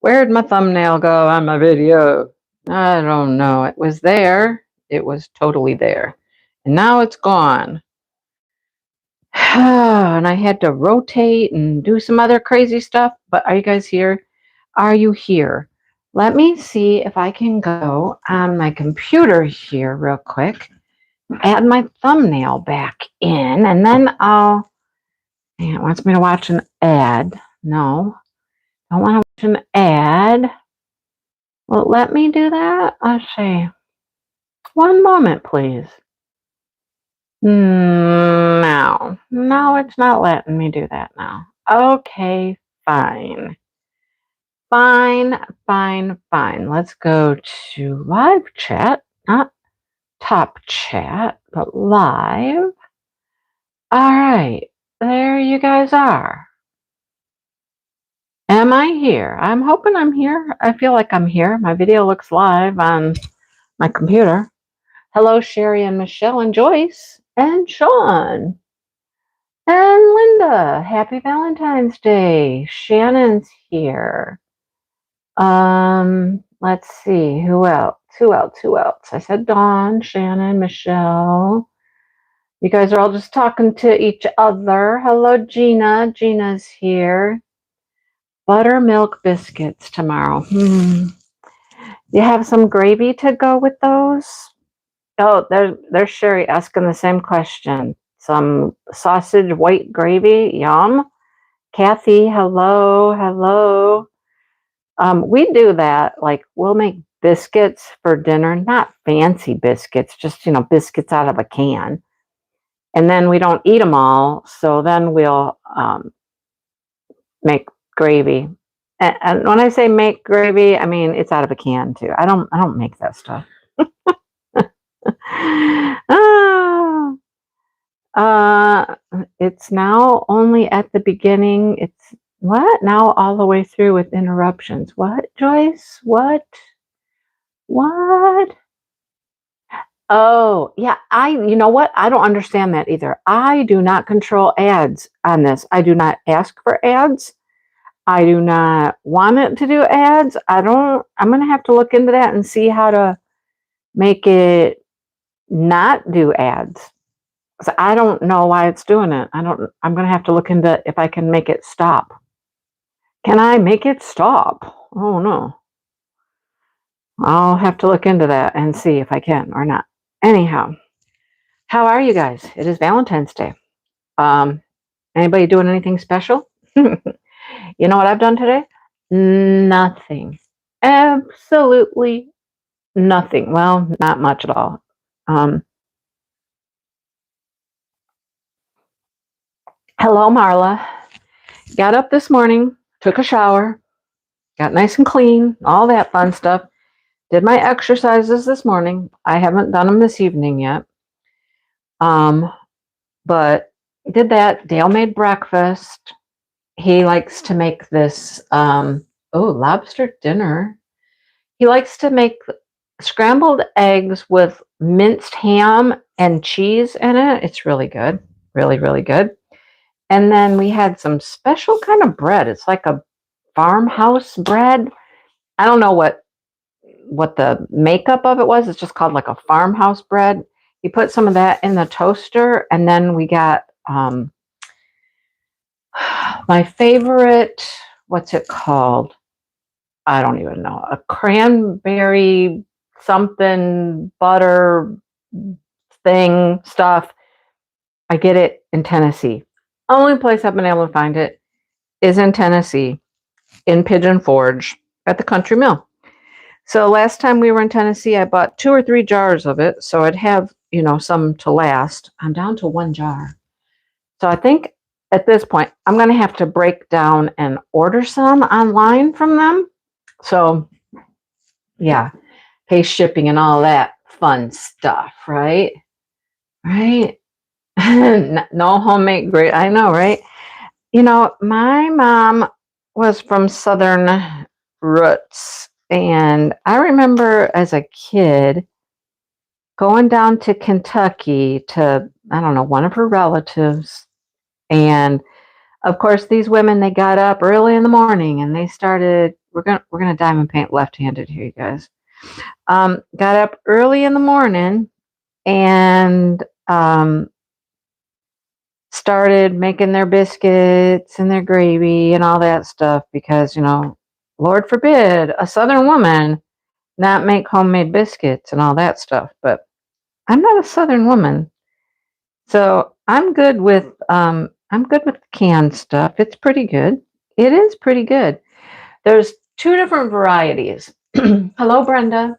Where'd my thumbnail go on my video? I don't know. It was there. It was totally there. And now it's gone. And I had to rotate and do some other crazy stuff. But are you guys here? Are you here? Let me see if I can go on my computer here real quick. Add my thumbnail back in. And then it wants me to watch an ad. No. I don't want to watch an ad. Well, let me do that. Let's see. One moment, please. No, it's not letting me do that now. Okay, fine. Fine. Let's go to live chat, not top chat, but live. All right, there you guys are. Am I here? I'm hoping I'm here. I feel like I'm here. My video looks live on my computer. Hello, Sherry and Michelle and Joyce and Sean and Linda. Happy Valentine's Day. Shannon's here. Let's see. Who else? Who else? I said Dawn, Shannon, Michelle. You guys are all just talking to each other. Hello, Gina. Gina's here. Buttermilk biscuits tomorrow. You have some gravy to go with those? Oh, there's Sherry asking the same question. Some sausage white gravy. Yum. Kathy, hello. We do that. Like, we'll make biscuits for dinner. Not fancy biscuits, just, biscuits out of a can. And then we don't eat them all. So then we'll make gravy. And when I say make gravy, I mean it's out of a can too. I don't make that stuff. It's now only at the beginning. It's what? Now all the way through with interruptions. What, Joyce? What? Oh, yeah. You know what? I don't understand that either. I do not control ads on this. I do not ask for ads. I do not want it to do ads. I'm going to have to look into that and see how to make it not do ads. So I don't know why it's doing it. I'm going to have to look into if I can make it stop. Can I make it stop? Oh, no. I'll have to look into that and see if I can or not. Anyhow, how are you guys? It is Valentine's Day. Anybody doing anything special? You know what I've done today? Nothing. Absolutely nothing. Well, not much at all. Hello, Marla. Got up this morning, took a shower, got nice and clean, all that fun stuff. Did my exercises this morning. I haven't done them this evening yet. But did that. Dale made breakfast. He likes to make this, lobster dinner. He likes to make scrambled eggs with minced ham and cheese in it. It's really good. Really, really good. And then we had some special kind of bread. It's like a farmhouse bread. I don't know what the makeup of it was. It's just called like a farmhouse bread. He put some of that in the toaster, and then we got my favorite, what's it called? I don't even know. A cranberry something butter thing stuff. I get it in Tennessee. Only place I've been able to find it is in Tennessee, in Pigeon Forge at the Country Mill. So last time we were in Tennessee, I bought 2 or 3 jars of it. So I'd have, some to last. I'm down to 1 jar. So I think at this point, I'm going to have to break down and order some online from them. So yeah, pay shipping and all that fun stuff, right? Right? No homemade gravy. I know, right? My mom was from Southern roots. And I remember as a kid going down to Kentucky to, one of her relatives. And of course, these women, they got up early in the morning and they started we're gonna diamond paint left-handed here, you guys. Got up early in the morning and started making their biscuits and their gravy and all that stuff because, Lord forbid a Southern woman not make homemade biscuits and all that stuff. But I'm not a Southern woman, so I'm good with canned stuff. It's pretty good. It is pretty good. There's two different varieties. Hello, Brenda.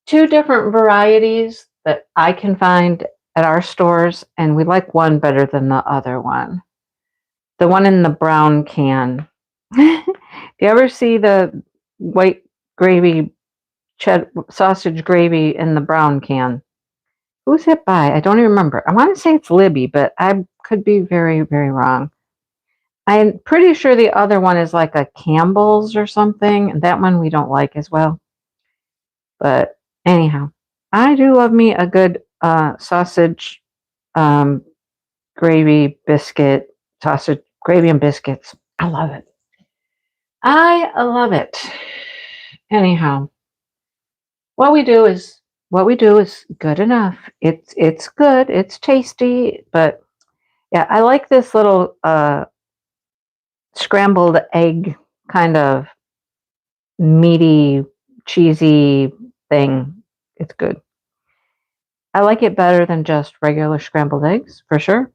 Two different varieties that I can find at our stores, and we like one better than the other one. The one in the brown can. If you ever see the white gravy, sausage gravy in the brown can, who's it by? I don't even remember. I want to say it's Libby, but I could be very, very wrong. I'm pretty sure the other one is like a Campbell's or something, and that one we don't like as well. But anyhow, I do love me a good sausage um, gravy biscuit, sausage gravy and biscuits. I love it. I love it. Anyhow, what we do is good enough. It's good. It's tasty, but yeah, I like this little scrambled egg kind of meaty, cheesy thing. It's good. I like it better than just regular scrambled eggs, for sure.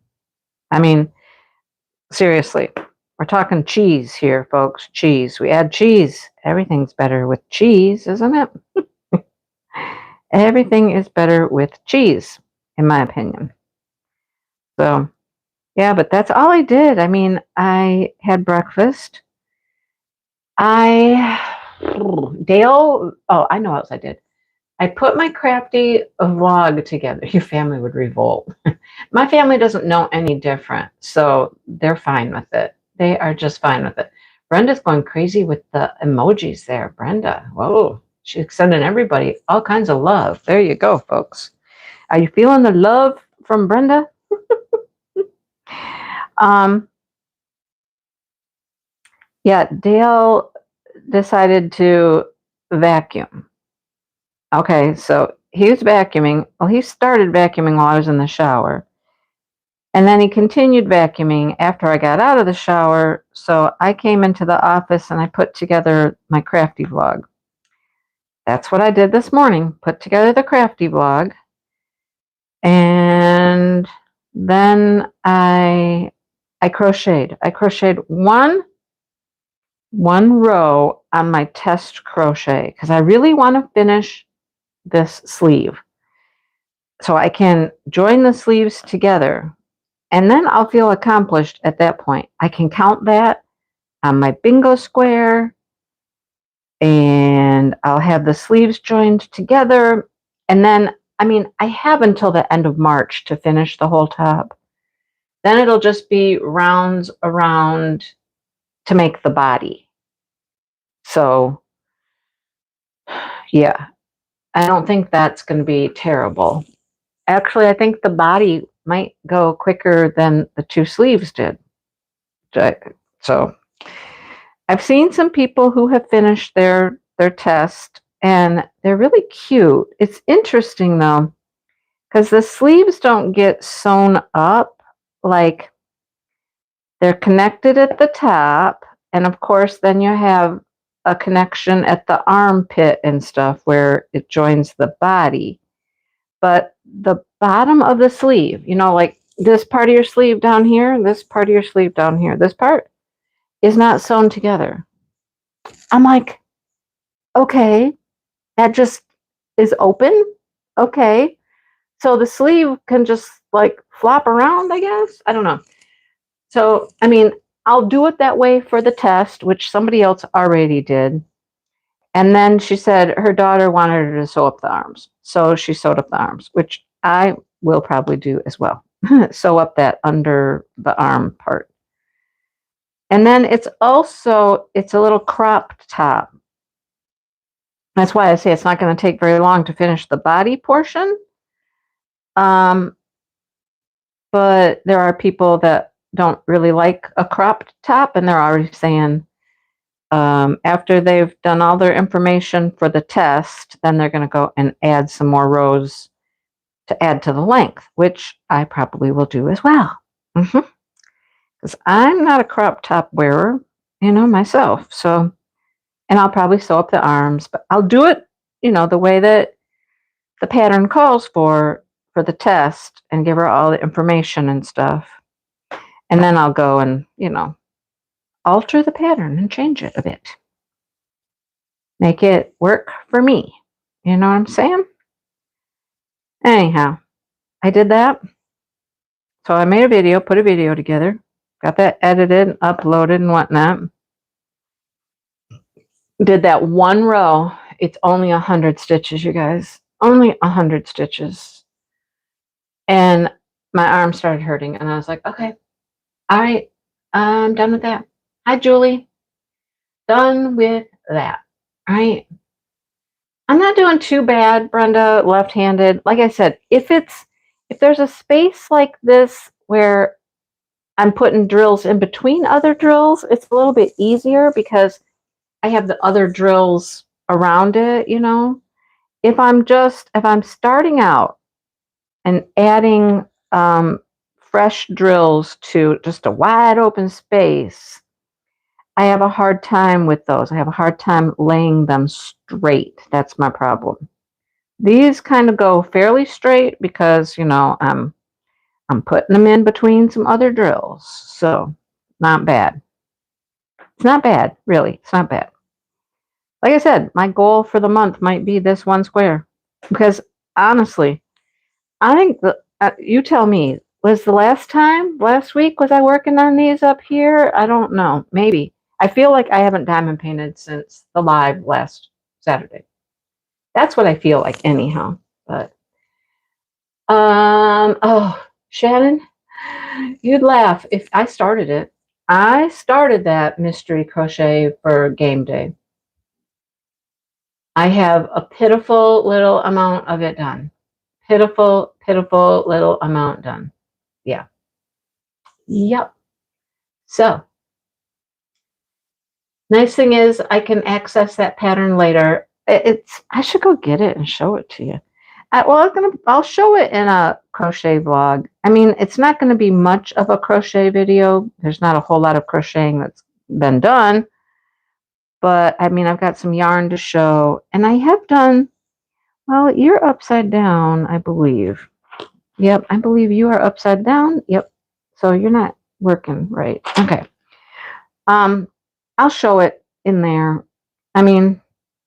I mean, seriously, we're talking cheese here, folks. Cheese. We add cheese. Everything's better with cheese, isn't it? Everything is better with cheese, in my opinion. So, yeah, but that's all I did. I mean, I had breakfast. I, Dale, oh, I know what else I did. I put my crafty vlog together. Your family would revolt. My family doesn't know any different, so they're fine with it. They are just fine with it. Brenda's going crazy with the emojis there. Brenda, whoa, she's sending everybody all kinds of love. There you go, folks. Are you feeling the love from Brenda? um, yeah, Dale decided to vacuum. Okay, so he was vacuuming. Well, he started vacuuming while I was in the shower. And then he continued vacuuming after I got out of the shower. So I came into the office and I put together my crafty vlog. That's what I did this morning. Put together the crafty vlog. And then I crocheted. I crocheted one row on my test crochet because I really want to finish this sleeve so I can join the sleeves together, and then I'll feel accomplished at that point. I can count that on my bingo square, and I'll have the sleeves joined together, and then I have until the end of March to finish the whole top. Then it'll just be rounds around to make the body. So yeah, I don't think that's going to be terrible. Actually, I think the body might go quicker than the two sleeves did. So I've seen some people who have finished their test, and they're really cute. It's interesting though, because the sleeves don't get sewn up. Like, they're connected at the top, and of course then you have a connection at the armpit and stuff where it joins the body. But the bottom of the sleeve, like this part of your sleeve down here, this part of your sleeve down here, this part is not sewn together. I'm like, okay, that just is open. Okay. So the sleeve can just like flop around, I guess. I don't know. So, I'll do it that way for the test, which somebody else already did. And then she said her daughter wanted her to sew up the arms. So she sewed up the arms, which I will probably do as well. Sew up that under the arm part. And then it's a little cropped top. That's why I say it's not going to take very long to finish the body portion. But there are people that don't really like a cropped top, and they're already saying After they've done all their information for the test, then they're going to go and add some more rows to add to the length, which I probably will do as well. Because I'm not a crop top wearer, myself. So, and I'll probably sew up the arms, but I'll do it, the way that the pattern calls for the test and give her all the information and stuff. And then I'll go and, alter the pattern and change it a bit. Make it work for me. You know what I'm saying? Anyhow, I did that. So I made a video, put a video together, got that edited, uploaded and whatnot. Did that one row. It's only 100 stitches, you guys. Only 100 stitches. And my arm started hurting. And I was like, okay, all right, I'm done with that. Hi, Julie. Done with that. All right. I'm not doing too bad, Brenda, left-handed. Like I said, if there's a space like this where I'm putting drills in between other drills, it's a little bit easier because I have the other drills around it, If I'm starting out and adding fresh drills to just a wide open space, I have a hard time with those. I have a hard time laying them straight. That's my problem. These kind of go fairly straight because, I'm putting them in between some other drills. So, not bad. It's not bad, really. It's not bad. Like I said, my goal for the month might be this one square. Because, honestly, I think, you tell me, was last week, was I working on these up here? I don't know. Maybe. I feel like I haven't diamond painted since the live last Saturday. That's what I feel like anyhow. But oh, Shannon, you'd laugh if I started it. I started that mystery crochet for game day. I have a pitiful little amount of it done. Pitiful, pitiful little amount done. Yeah. Yep. So nice thing is I can access that pattern later. I should go get it and show it to you. I'll show it in a crochet vlog. I mean, it's not going to be much of a crochet video. There's not a whole lot of crocheting that's been done. But, I mean, I've got some yarn to show. And I have done, well, you're upside down, I believe. Yep, I believe you are upside down. Yep. So you're not working right. Okay. I'll show it in there. I mean,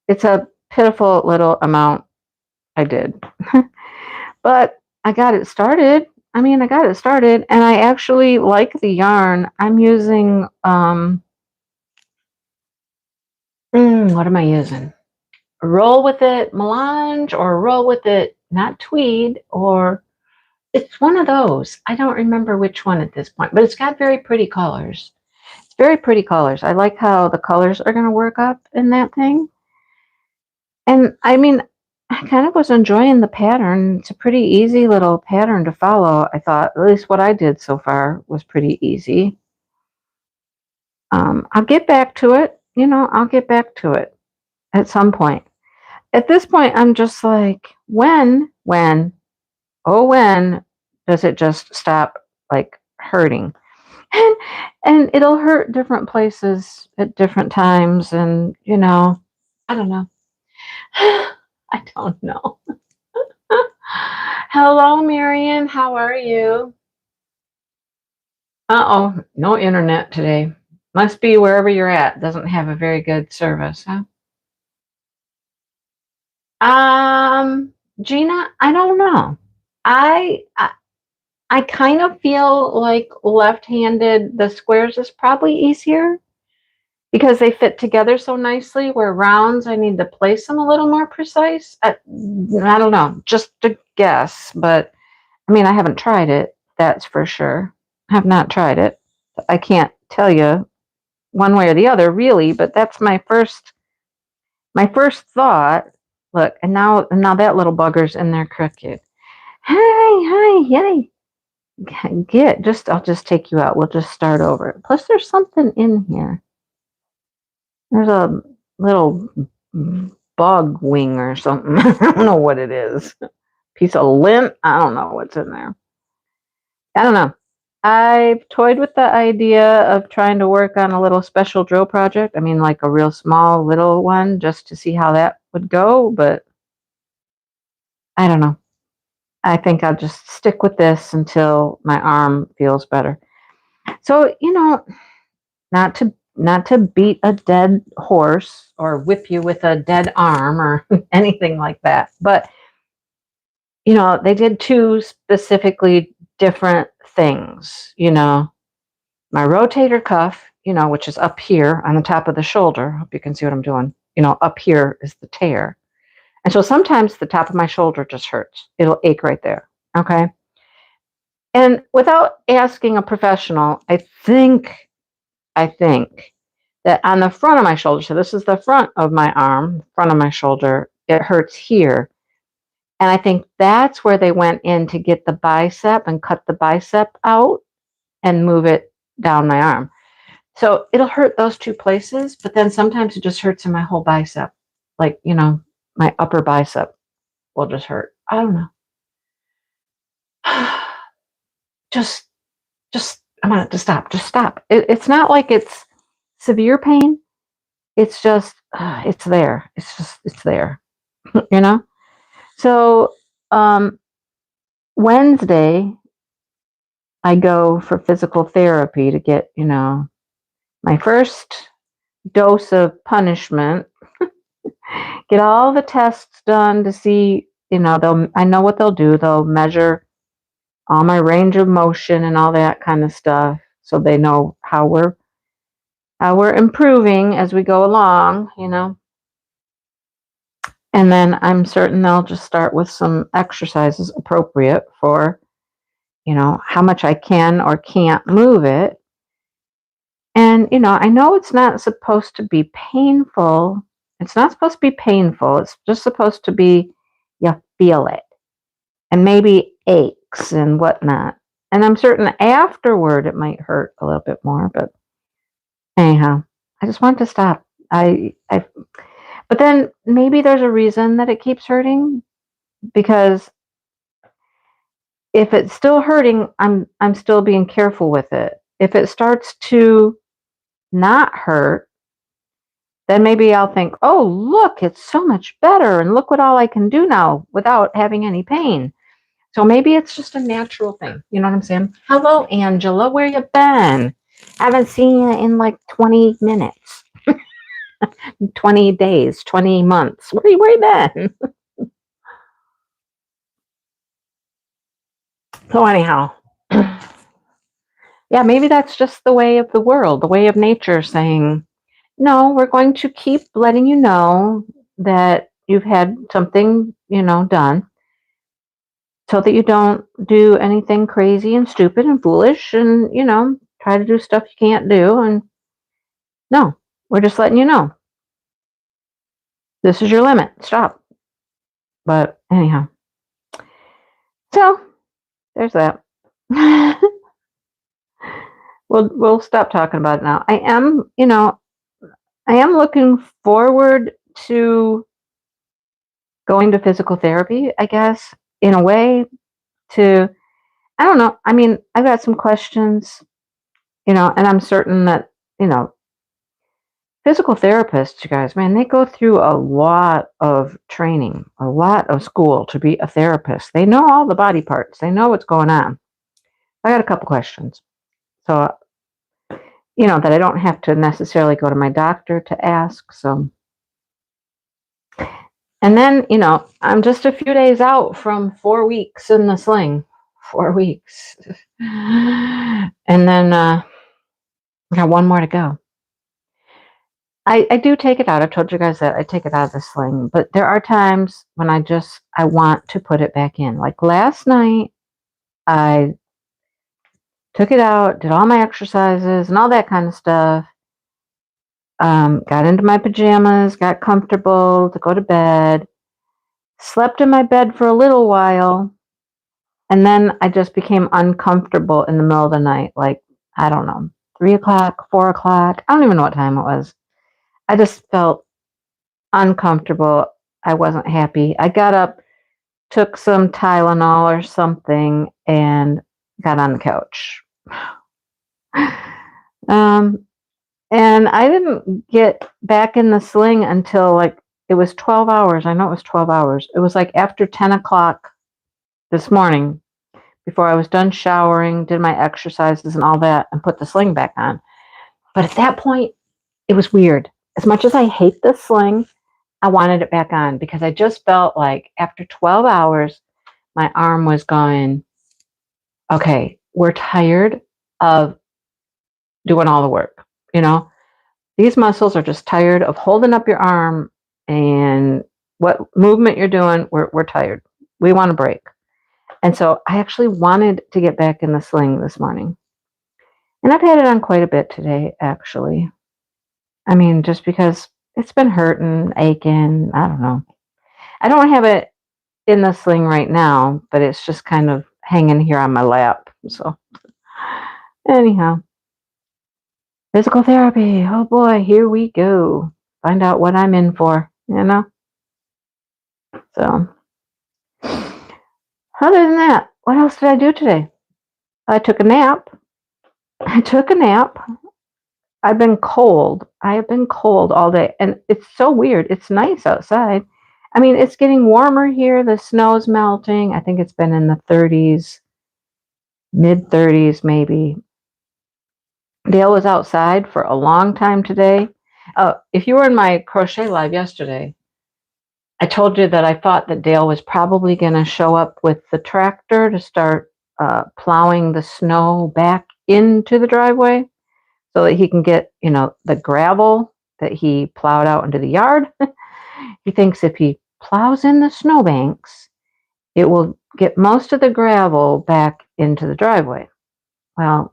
it's a pitiful little amount I did. But I got it started. I got it started, and I actually like the yarn. I'm using, what am I using? Roll with it melange or roll with it not tweed, or it's one of those. I don't remember which one at this point, but it's got very pretty colors. It's very pretty colors. I like how the colors are going to work up in that thing. And I mean, I kind of was enjoying the pattern. It's a pretty easy little pattern to follow. I thought, at least what I did so far was pretty easy. I'll get back to it. I'll get back to it at some point. At this point, I'm just like, when does it just stop, like, hurting? And it'll hurt different places at different times, and, I don't know. I don't know. Hello, Marion. How are you? Uh-oh, no internet today. Must be wherever you're at. Doesn't have a very good service, huh? Gina, I don't know. I kind of feel like left-handed, the squares is probably easier because they fit together so nicely, where rounds, I need to place them a little more precise. I don't know, just a guess, but I mean, I haven't tried it, that's for sure. I have not tried it. I can't tell you one way or the other, really, but that's my first thought. Look, and now that little bugger's in there crooked. Hi, yay. I'll just take you out. We'll just start over. Plus, there's something in here. There's a little bug wing or something. I don't know what it is. Piece of lint. I don't know what's in there. I don't know. I've toyed with the idea of trying to work on a little special drill project. I mean, like a real small little one, just to see how that would go. But I don't know. I think I'll just stick with this until my arm feels better. So, not to beat a dead horse or whip you with a dead arm or anything like that, but they did two specifically different things. My rotator cuff, which is up here on the top of the shoulder. Hope you can see what I'm doing. Up here is the tear. And so sometimes the top of my shoulder just hurts. It'll ache right there. Okay. And without asking a professional, I think that on the front of my shoulder, so this is the front of my arm, front of my shoulder, it hurts here. And I think that's where they went in to get the bicep and cut the bicep out and move it down my arm. So it'll hurt those two places, but then sometimes it just hurts in my whole bicep. Like, my upper bicep will just hurt. I don't know. Just, I want it to stop. Just stop. It's not like it's severe pain. It's just, it's there. It's there, So, Wednesday, I go for physical therapy to get, my first dose of punishment, get all the tests done to see, I know what they'll do. They'll measure all my range of motion and all that kind of stuff. So they know how we're improving as we go along, And then I'm certain they'll just start with some exercises appropriate for, how much I can or can't move it. And, I know it's not supposed to be painful. It's not supposed to be painful. It's just supposed to be, you feel it. And maybe aches and whatnot. And I'm certain afterward it might hurt a little bit more. But anyhow, I just want to stop. But then maybe there's a reason that it keeps hurting, because if it's still hurting, I'm still being careful with it. If it starts to not hurt, then maybe I'll think, oh, look, it's so much better. And look what all I can do now without having any pain. So maybe it's just a natural thing. You know what I'm saying? Hello, Angela. Where you been? I haven't seen you in like 20 minutes, 20 days, 20 months. Where you been? So anyhow, yeah, maybe that's just the way of the world, the way of nature saying, no, we're going to keep letting you know that you've had something, done, so that you don't do anything crazy and stupid and foolish and, try to do stuff you can't do. And no, we're just letting you know. This is your limit. Stop. But anyhow, so there's that. We'll stop talking about it now. I am looking forward to going to physical therapy, I guess, in a way to, I don't know. I mean, I've got some questions, and I'm certain that, physical therapists, you guys, man, they go through a lot of training, a lot of school to be a therapist. They know all the body parts. They know what's going on. I got a couple questions. So, that I don't have to necessarily go to my doctor to ask. So, and then, I'm just a few days out from 4 weeks in the sling. 4 weeks. And then we got one more to go. I do take it out. I told you guys that I take it out of the sling, but there are times when I want to put it back in. Like last night, I took it out, did all my exercises and all that kind of stuff. Got into my pajamas, got comfortable to go to bed, slept in my bed for a little while, and then I just became uncomfortable in the middle of the night. Like, I don't know, 3 o'clock, 4 o'clock. I don't even know what time it was. I just felt uncomfortable. I wasn't happy. I got up, took some Tylenol or something, and got on the couch. Um, and I didn't get back in the sling until like it was 12 hours. I know it was 12 hours. It was like after 10 o'clock this morning before I was done showering, did my exercises and all that, and put the sling back on. But at that point, it was weird. As much as I hate the sling, I wanted it back on because I just felt like after 12 hours, my arm was going, okay, we're tired of doing all the work. You know, these muscles are just tired of holding up your arm and what movement you're doing. We're tired. We want a break. And so I actually wanted to get back in the sling this morning. And I've had it on quite a bit today, actually. I mean, just because it's been hurting, aching. I don't know. I don't have it in the sling right now, but it's just kind of hanging here on my lap. So, anyhow, physical therapy. Oh boy, here we go. Find out what I'm in for, you know? So, other than that, what else did I do today? I took a nap. I took a nap. I've been cold. I have been cold all day, and it's so weird. It's nice outside. I mean, it's getting warmer here. The snow's melting. I think it's been in the 30s, mid 30s maybe. Dale was outside for a long time today. If you were in my crochet live yesterday, I told you that I thought that Dale was probably going to show up with the tractor to start plowing the snow back into the driveway so that he can get, the gravel that he plowed out into the yard. He thinks if he plows in the snowbanks, it will get most of the gravel back into the driveway. Well,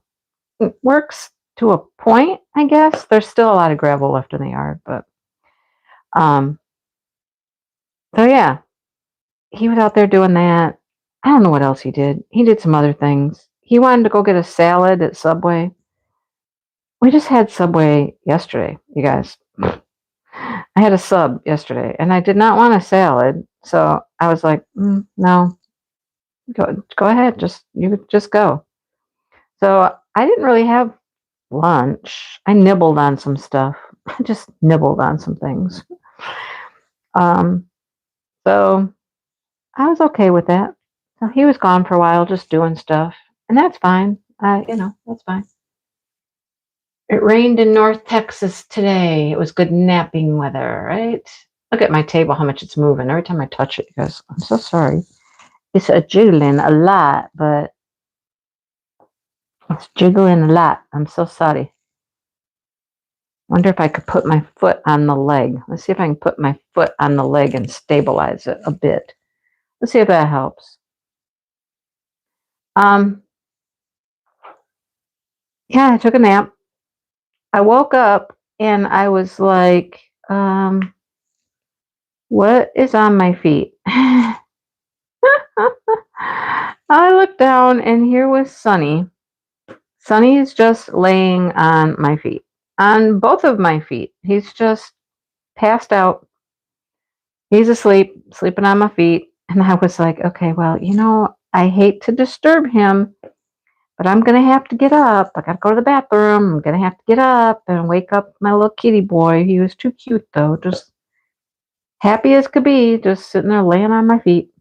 it works to a point, I guess. There's still a lot of gravel left in the yard, but so yeah, he was out there doing that. I don't know what else he did. He did some other things. He wanted to go get a salad at Subway. We just had Subway yesterday, you guys. I had a sub yesterday, and I did not want a salad, so I was like, no, go ahead, just go. So I didn't really have lunch. I nibbled on some stuff. I just nibbled on some things. So I was okay with that. So he was gone for a while, just doing stuff, and that's fine. That's fine. It rained in North Texas today. It was good napping weather, right? Look at my table, how much it's moving. Every time I touch it, you guys, I'm so sorry. It's a jiggling a lot, but it's jiggling a lot. I'm so sorry. Wonder if I could put my foot on the leg. Let's see if I can put my foot on the leg and stabilize it a bit. Let's see if that helps. Yeah, I took a nap. I woke up and I was like, what is on my feet? I looked down and here was Sunny. Sunny is just laying on my feet, on both of my feet. He's just passed out. He's asleep, sleeping on my feet. And I was like, okay, well, I hate to disturb him, but I'm going to have to get up. I got to go to the bathroom. I'm going to have to get up and wake up my little kitty boy. He was too cute, though. Just happy as could be, just sitting there laying on my feet.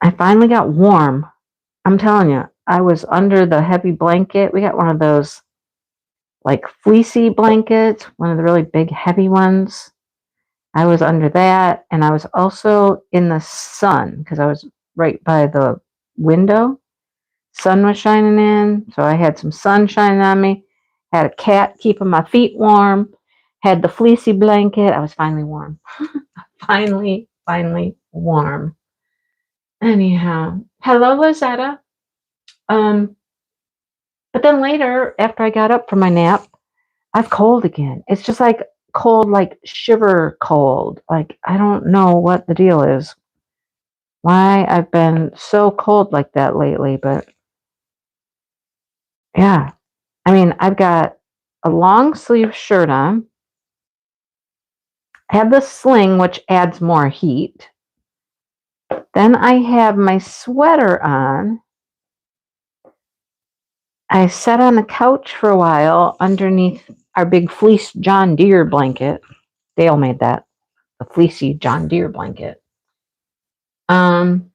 I finally got warm. I'm telling you, I was under the heavy blanket. We got one of those like fleecy blankets, one of the really big, heavy ones. I was under that, and I was also in the sun because I was right by the window. Sun was shining in, so I had some sun shining on me. Had a cat keeping my feet warm. Had the fleecy blanket. I was finally warm. finally warm. Anyhow, hello, Lizetta. But then later, after I got up from my nap, I was cold again. It's just like cold, like shiver cold. Like I don't know what the deal is. Why I've been so cold like that lately, but yeah. I mean, I've got a long sleeve shirt on. I have the sling, which adds more heat. Then I have my sweater on. I sat on the couch for a while underneath our big fleece John Deere blanket. Dale made that, the fleecy John Deere blanket. And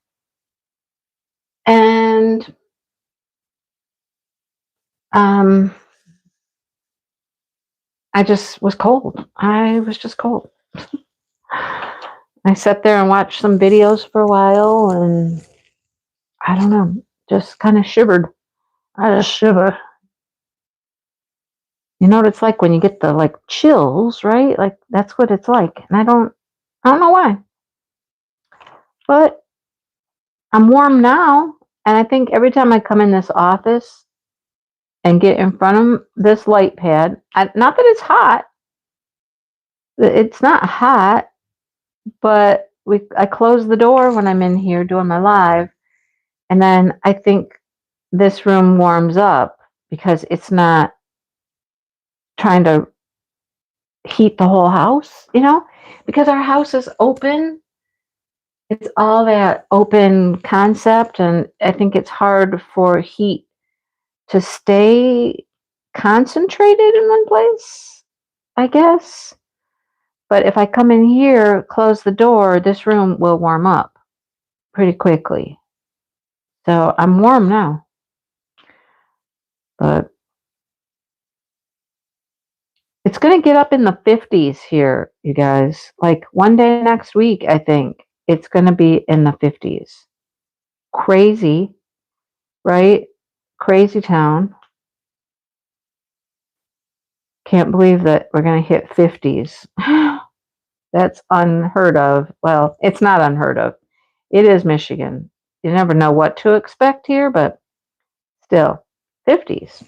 I just was cold. I was just cold. I sat there and watched some videos for a while, and I don't know, just kind of shivered. I just shiver. You know what it's like when you get the like chills, right? Like that's what it's like. And I don't know why. But I'm warm now, and I think every time I come in this office and get in front of this light pad, not that it's hot. It's not hot, but I close the door when I'm in here doing my live, and then I think this room warms up because it's not trying to heat the whole house, because our house is open. It's all that open concept, and I think it's hard for heat to stay concentrated in one place, I guess. But if I come in here, close the door, this room will warm up pretty quickly. So I'm warm now. But it's going to get up in the 50s here, you guys. Like one day next week, I think it's going to be in the 50s. Crazy, right? Crazy town. Can't believe that we're going to hit 50s. That's unheard of. Well, it's not unheard of. It is Michigan. You never know what to expect here, but still, 50s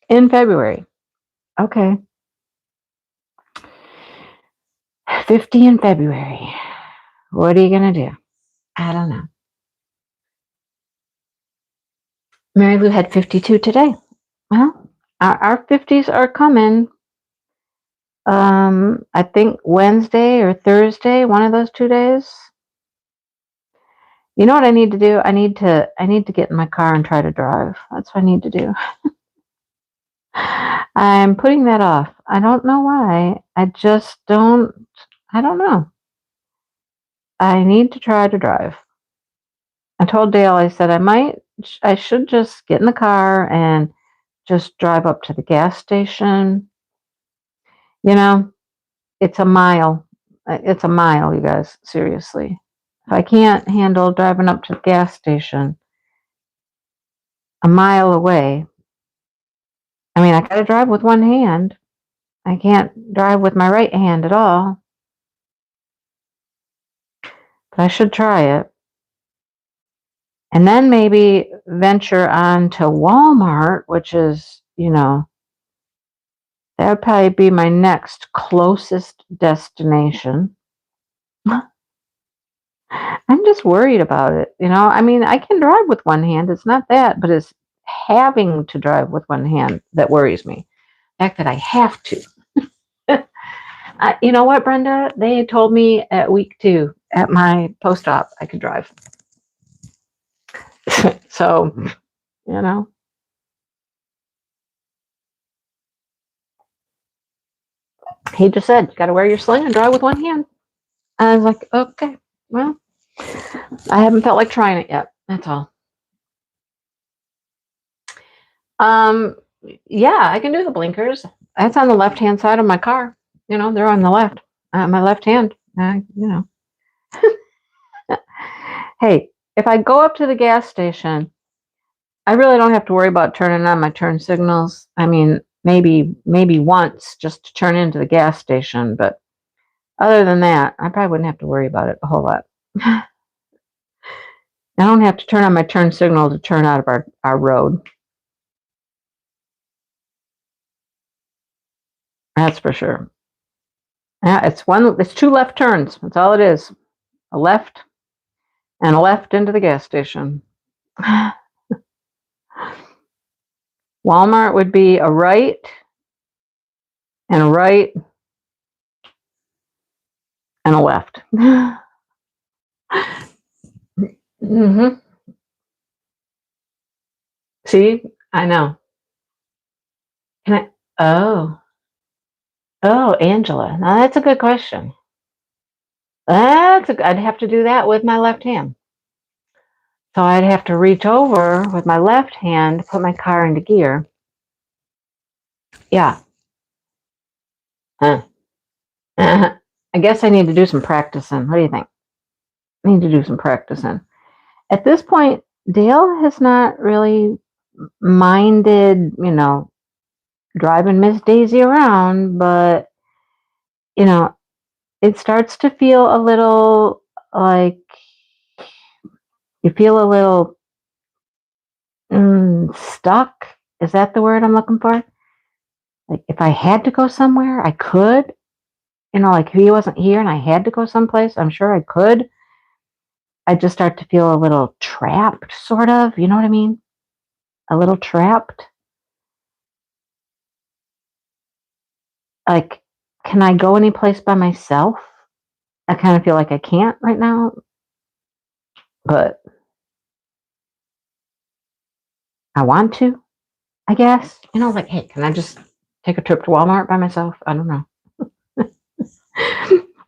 in February. Okay. 50 in February. What are you going to do? I don't know. Mary Lou had 52 today. Well, our 50s are coming. I think Wednesday or Thursday, one of those 2 days. You know what I need to do? I need to get in my car and try to drive. That's what I need to do. I'm putting that off. I don't know why. I don't know. I need to try to drive. I told Dale, I said I should just get in the car and just drive up to the gas station. It's a mile. It's a mile, you guys, seriously. If I can't handle driving up to the gas station a mile away, I mean, I got to drive with one hand. I can't drive with my right hand at all. But I should try it. And then maybe venture on to Walmart, which is, that would probably be my next closest destination. I'm just worried about it. I mean, I can drive with one hand. It's not that, but it's having to drive with one hand that worries me. The fact that I have to. You know what, Brenda? They told me at week 2 at my post-op I could drive. So, he just said, you got to wear your sling and drive with one hand. I was like, okay, well, I haven't felt like trying it yet. That's all. Yeah, I can do the blinkers. That's on the left-hand side of my car. They're on the left. My left hand. Hey, if I go up to the gas station, I really don't have to worry about turning on my turn signals. I mean, maybe once just to turn into the gas station, but other than that, I probably wouldn't have to worry about it a whole lot. I don't have to turn on my turn signal to turn out of our road. That's for sure. Yeah, it's 2 left turns. That's all it is. A left and a left into the gas station. Walmart would be a right and a right and a left. Mm-hmm. See, I know. Can I? Oh, oh, Angela. Now that's a good question. I'd have to do that with my left hand. So I'd have to reach over with my left hand, put my car into gear. Yeah. Huh. I guess I need to do some practicing. What do you think? I need to do some practicing. At this point, Dale has not really minded, driving Miss Daisy around, but, it starts to feel a little like you feel a little stuck. Is that the word I'm looking for? Like if I had to go somewhere, I could. Like if he wasn't here and I had to go someplace, I'm sure I could. I just start to feel a little trapped, sort of. You know what I mean? A little trapped. Like, can I go any place by myself? I kind of feel like I can't right now, but I want to, I guess. Like, hey, can I just take a trip to Walmart by myself? I don't know.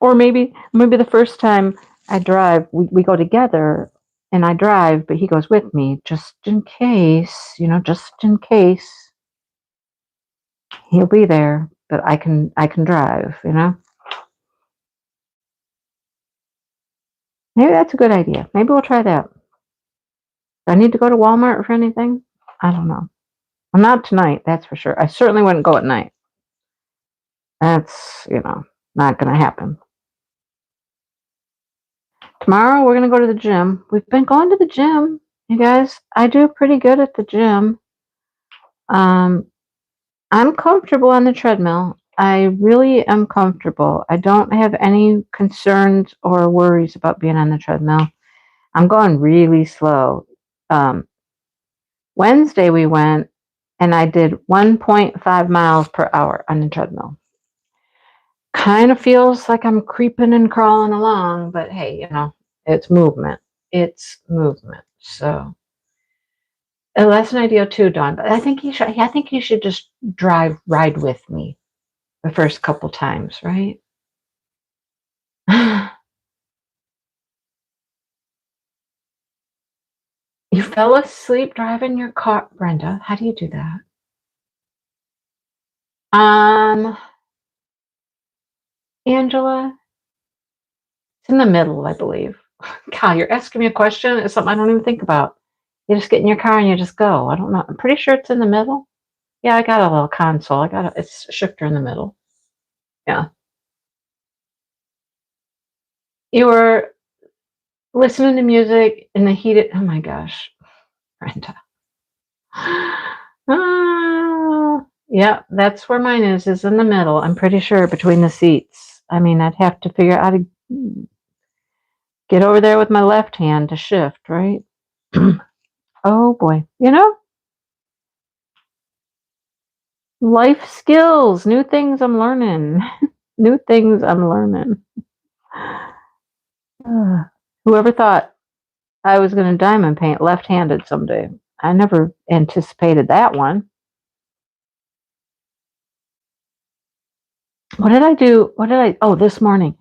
Or maybe the first time I drive, we go together and I drive, but he goes with me just in case, just in case he'll be there, but I can drive. Maybe that's a good idea. Maybe we'll try that. Do I need to go to Walmart for anything? I don't know. Well, not tonight, that's for sure. I certainly wouldn't go at night. That's, not going to happen. Tomorrow we're going to go to the gym. We've been going to the gym, you guys. I do pretty good at the gym. I'm comfortable on the treadmill. I really am comfortable. I don't have any concerns or worries about being on the treadmill. I'm going really slow. Wednesday we went and I did 1.5 miles per hour on the treadmill. Kind of feels like I'm creeping and crawling along, but hey, it's movement. It's movement. So that's an idea too, Dawn. But I think you should just ride with me the first couple times, right? You fell asleep driving your car, Brenda. How do you do that? Angela, it's in the middle, I believe. God, you're asking me a question. It's something I don't even think about. You just get in your car and you just go. I don't know. I'm pretty sure it's in the middle. Yeah, I got a little console. It's a shifter in the middle. Yeah. You were listening to music in the heated. Oh my gosh, Brenda. Yeah, that's where mine is in the middle. I'm pretty sure between the seats. I mean, I'd have to figure out how to get over there with my left hand to shift, right? Oh boy. Life skills, new things I'm learning. New things I'm learning. Whoever thought I was going to diamond paint left-handed someday? I never anticipated that one. What did I do? Oh, this morning.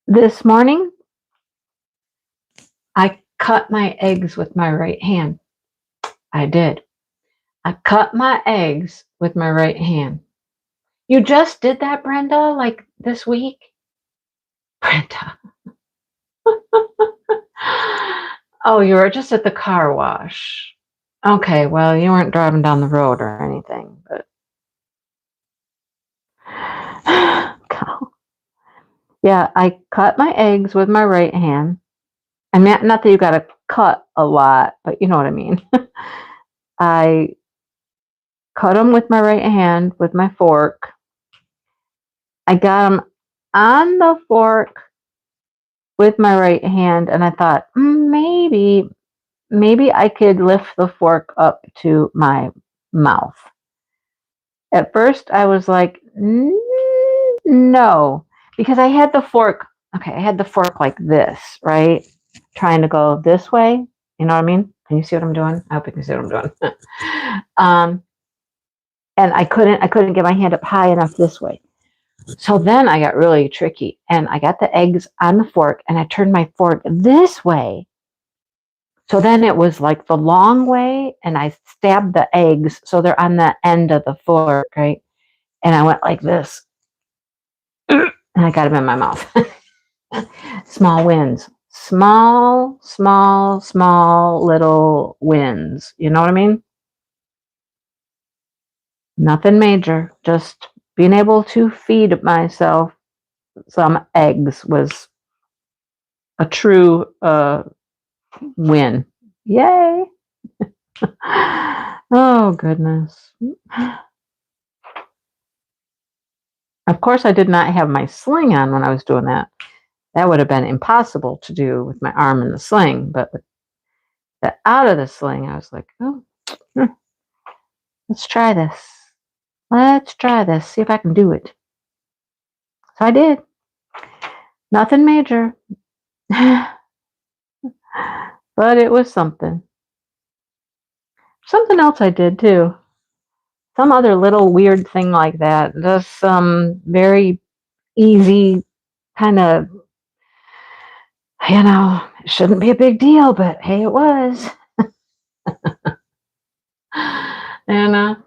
This morning, I cut my eggs with my right hand. I did. I cut my eggs with my right hand. You just did that, Brenda, like this week? Brenda. Oh, you were just at the car wash. Okay, well, you weren't driving down the road or anything, but yeah, I cut my eggs with my right hand. And not that you got to cut a lot, but you know what I mean. I cut them with my right hand with my fork. I got them on the fork with my right hand, and I thought maybe I could lift the fork up to my mouth. At first, I was like, No, because I had the fork. Okay, I had the fork like this, right? Trying to go this way. You know what I mean? Can you see what I'm doing? I hope you can see what I'm doing. And I couldn't get my hand up high enough this way. So then I got really tricky, and I got the eggs on the fork, and I turned my fork this way. So then it was like the long way, and I stabbed the eggs so they're on the end of the fork, right? And I went like this, and I got them in my mouth. Small wins. Small little wins. You know what I mean? Nothing major. Just being able to feed myself some eggs was a true win. Yay. Oh, goodness. Of course, I did not have my sling on when I was doing that. That would have been impossible to do with my arm in the sling. But with the out of the sling, I was like, oh, let's try this. Let's try this. See if I can do it. So I did. Nothing major. But it was something. Something else I did too. Some other little weird thing like that. Just some very easy kind of, it shouldn't be a big deal, but hey, it was. And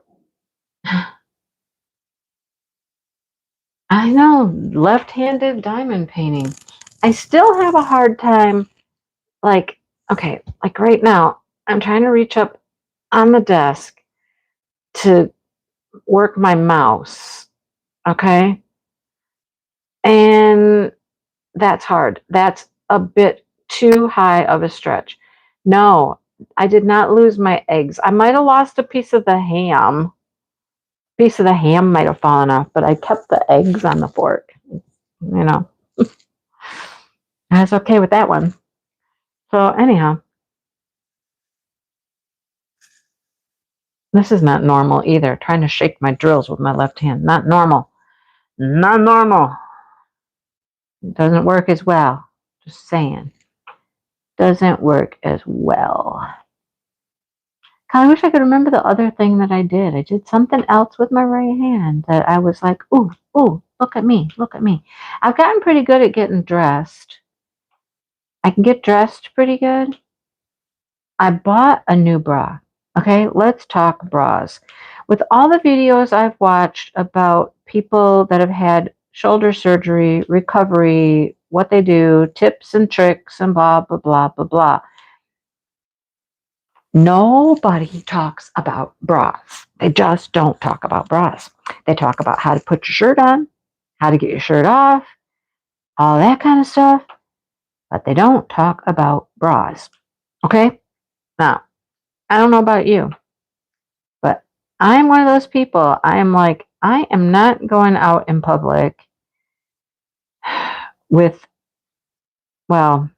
I know, left-handed diamond painting. I still have a hard time, like, okay, like right now, I'm trying to reach up on the desk to work my mouse, okay? And that's hard. That's a bit too high of a stretch. No, I did not lose my eggs. I might have lost a piece of the ham. Piece of the ham might have fallen off, but I kept the eggs on the fork. I was okay with that one. So anyhow, this is not normal either. Trying to shake my drills with my left hand. Not normal. Not normal. It doesn't work as well. Just saying. Doesn't work as well. God, I wish I could remember the other thing that I did. I did something else with my right hand that I was like, ooh, look at me, look at me. I've gotten pretty good at getting dressed. I can get dressed pretty good. I bought a new bra. Okay, let's talk bras. With all the videos I've watched about people that have had shoulder surgery, recovery, what they do, tips and tricks, and blah, blah, blah, blah, blah. Nobody talks about bras. They just don't talk about bras. They talk about how to put your shirt on, how to get your shirt off, all that kind of stuff, but they don't talk about bras. Okay? Now, I don't know about you, but I'm one of those people. I am like, I am not going out in public with, well,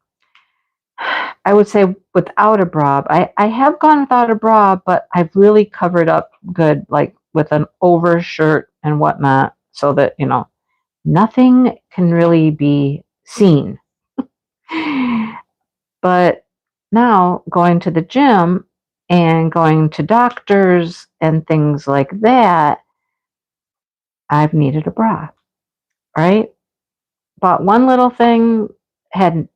I would say without a bra. I have gone without a bra, but I've really covered up good, like with an overshirt and whatnot, so that, nothing can really be seen. But now going to the gym and going to doctors and things like that, I've needed a bra, right? But one little thing had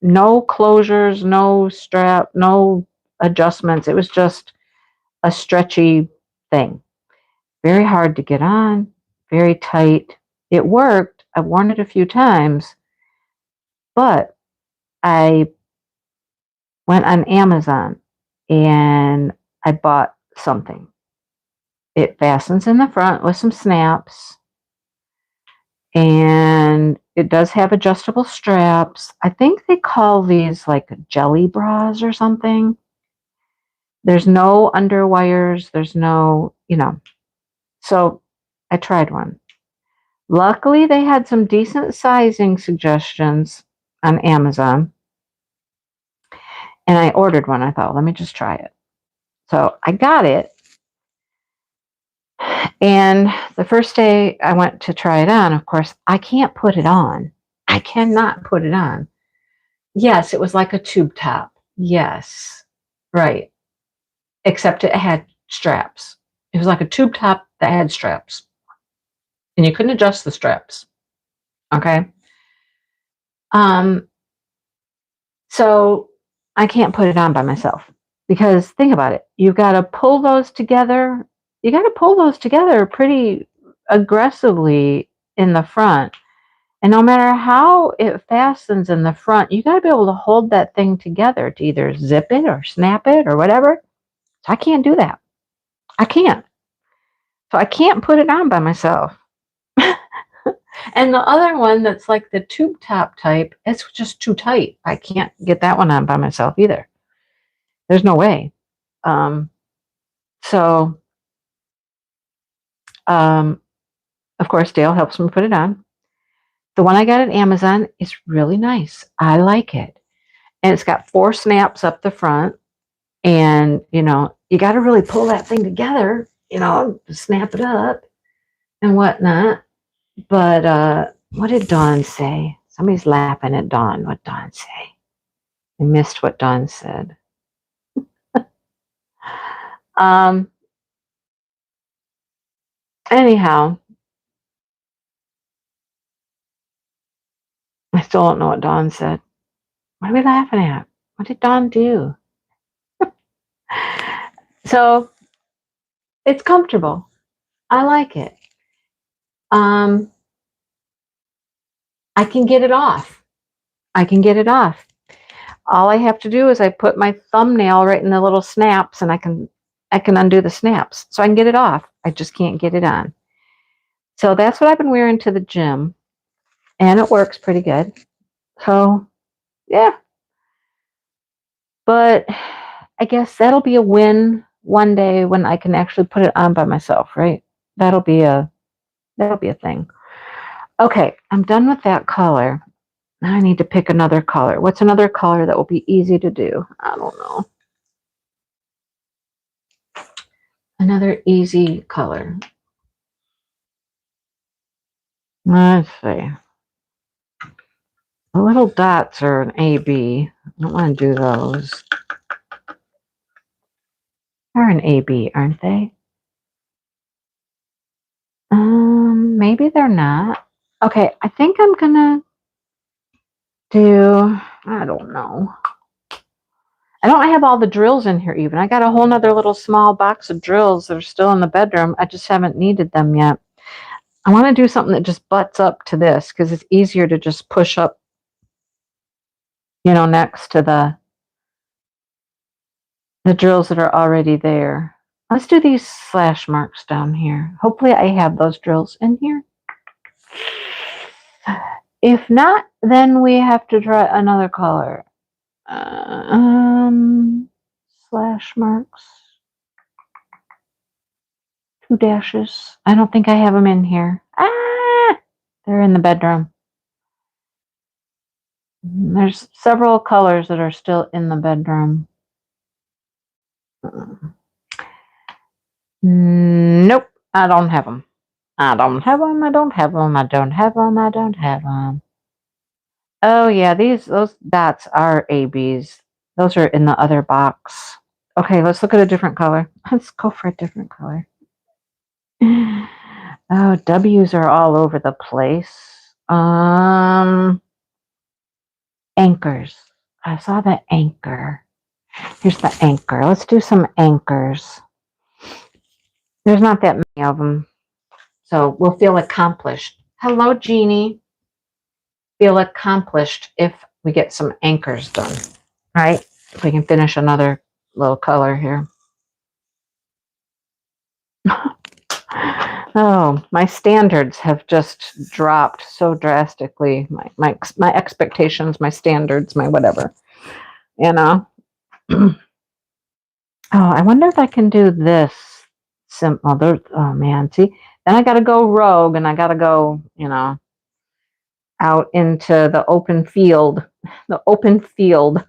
no closures, no strap, no adjustments. It was just a stretchy thing. Very hard to get on, very tight. It worked. I've worn it a few times, but I went on Amazon and I bought something. It fastens in the front with some snaps, and it does have adjustable straps. I think they call these like jelly bras or something. There's no underwires. There's no, So I tried one. Luckily, they had some decent sizing suggestions on Amazon, and I ordered one. I thought, let me just try it. So I got it, And the first day I went to try it on, of course, I can't put it on. I cannot put it on. Yes, it was like a tube top. Yes, right. Except it had straps. It was like a tube top that had straps. And you couldn't adjust the straps. Okay. Um, so I can't put it on by myself because think about it. You've got to pull those together. You got to pull those together pretty aggressively in the front. And no matter how it fastens in the front, you got to be able to hold that thing together to either zip it or snap it or whatever. So I can't do that. I can't. So I can't put it on by myself. And the other one that's like the tube top type, it's just too tight. I can't get that one on by myself either. There's no way. Um, so, um, of course, Dale helps me put it on. The one I got at Amazon is really nice. I like it. And it's got 4 snaps up the front. And, you got to really pull that thing together, snap it up and whatnot. But what did Dawn say? Somebody's laughing at Dawn. What Dawn say? I missed what Dawn said. Anyhow, I still don't know what Dawn said. What are we laughing at? What did Dawn do? So it's comfortable. I like it. I can get it off. All I have to do is I put my thumbnail right in the little snaps and I can undo the snaps. So I can get it off. I just can't get it on. So that's what I've been wearing to the gym. And it works pretty good. So, yeah. But I guess that'll be a win one day when I can actually put it on by myself, right? That'll be a thing. Okay, I'm done with that color. Now I need to pick another color. What's another color that will be easy to do? I don't know. Another easy color. Let's see. The little dots are an AB. I don't want to do those. They're an AB, aren't they? Maybe they're not. Okay, I think I'm gonna do, I don't know. I don't have all the drills in here even. I got a whole nother little small box of drills that are still in the bedroom. I just haven't needed them yet. I want to do something that just butts up to this because it's easier to just push up, next to the drills that are already there. Let's do these slash marks down here. Hopefully I have those drills in here. If not, then we have to try another color. Slash marks. 2 dashes. I don't think I have them in here. They're in the bedroom. There's several colors that are still in the bedroom. Nope, I don't have them. I don't have them. I don't have them. I don't have them. I don't have them. Oh yeah, those dots are ABs. Those are in the other box. Okay, let's look at a different color. Let's go for a different color. Oh, W's are all over the place. Anchors. I saw the anchor. Here's the anchor. Let's do some anchors. There's not that many of them. So we'll feel accomplished. Hello, Jeannie. Feel accomplished if we get some anchors done. All right? If we can finish another little color here. Oh, my standards have just dropped so drastically. My expectations, my standards, my whatever. Oh, I wonder if I can do this. Oh man, see, then I got to go rogue and I got to go, out into the open field. The open field.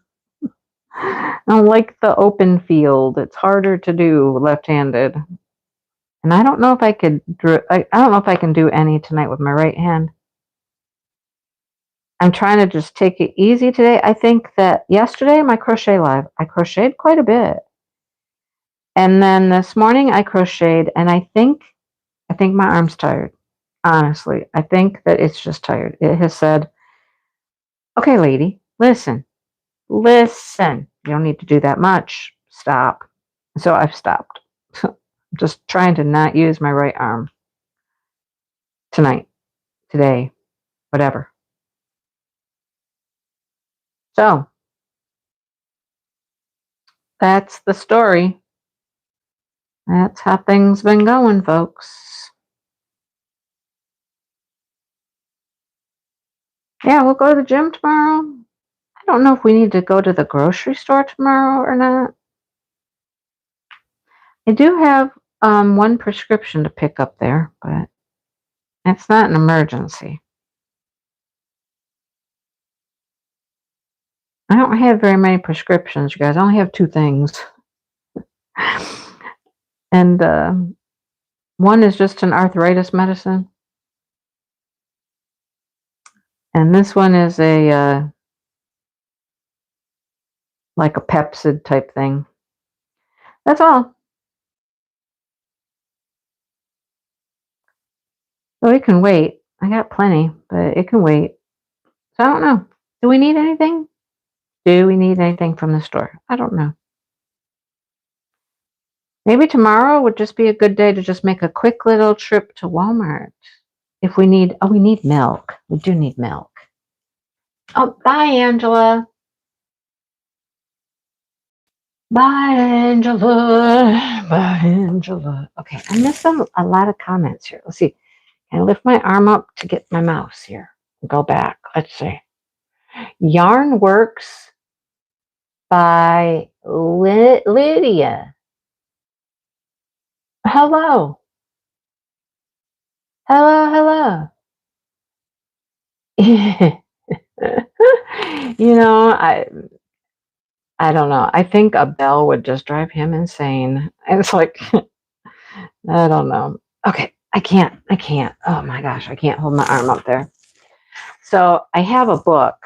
I don't like the open field. It's harder to do left-handed. And I don't know if I could, I don't know if I can do any tonight with my right hand. I'm trying to just take it easy today. I think that yesterday, my crochet live, I crocheted quite a bit. And then this morning I crocheted, and I think my arm's tired. Honestly, I think that it's just tired. It has said, okay, lady, listen. You don't need to do that much. Stop. So I've stopped. I'm just trying to not use my right arm tonight, today, whatever. So that's the story. That's how things been going, folks. Yeah, we'll go to the gym tomorrow. I don't know if we need to go to the grocery store tomorrow or not. I do have one prescription to pick up there, but it's not an emergency. I don't have very many prescriptions, you guys. I only have 2 things. And one is just an arthritis medicine. And this one is a like a Pepsid type thing. That's all. So it can wait. I got plenty, but it can wait. So I don't know. Do we need anything? Do we need anything from the store? I don't know. Maybe tomorrow would just be a good day to just make a quick little trip to Walmart. If we need, we need milk. We do need milk. Oh, bye, Angela. Bye, Angela. Bye, Angela. Okay, I missed a lot of comments here. Let's see. Can I lift my arm up to get my mouse here? Go back. Let's see. Yarn Works by Lydia. Hello. Hello. You know, I don't know. I think a bell would just drive him insane. It's like, I don't know. Okay, I can't. Oh my gosh, I can't hold my arm up there. So I have a book,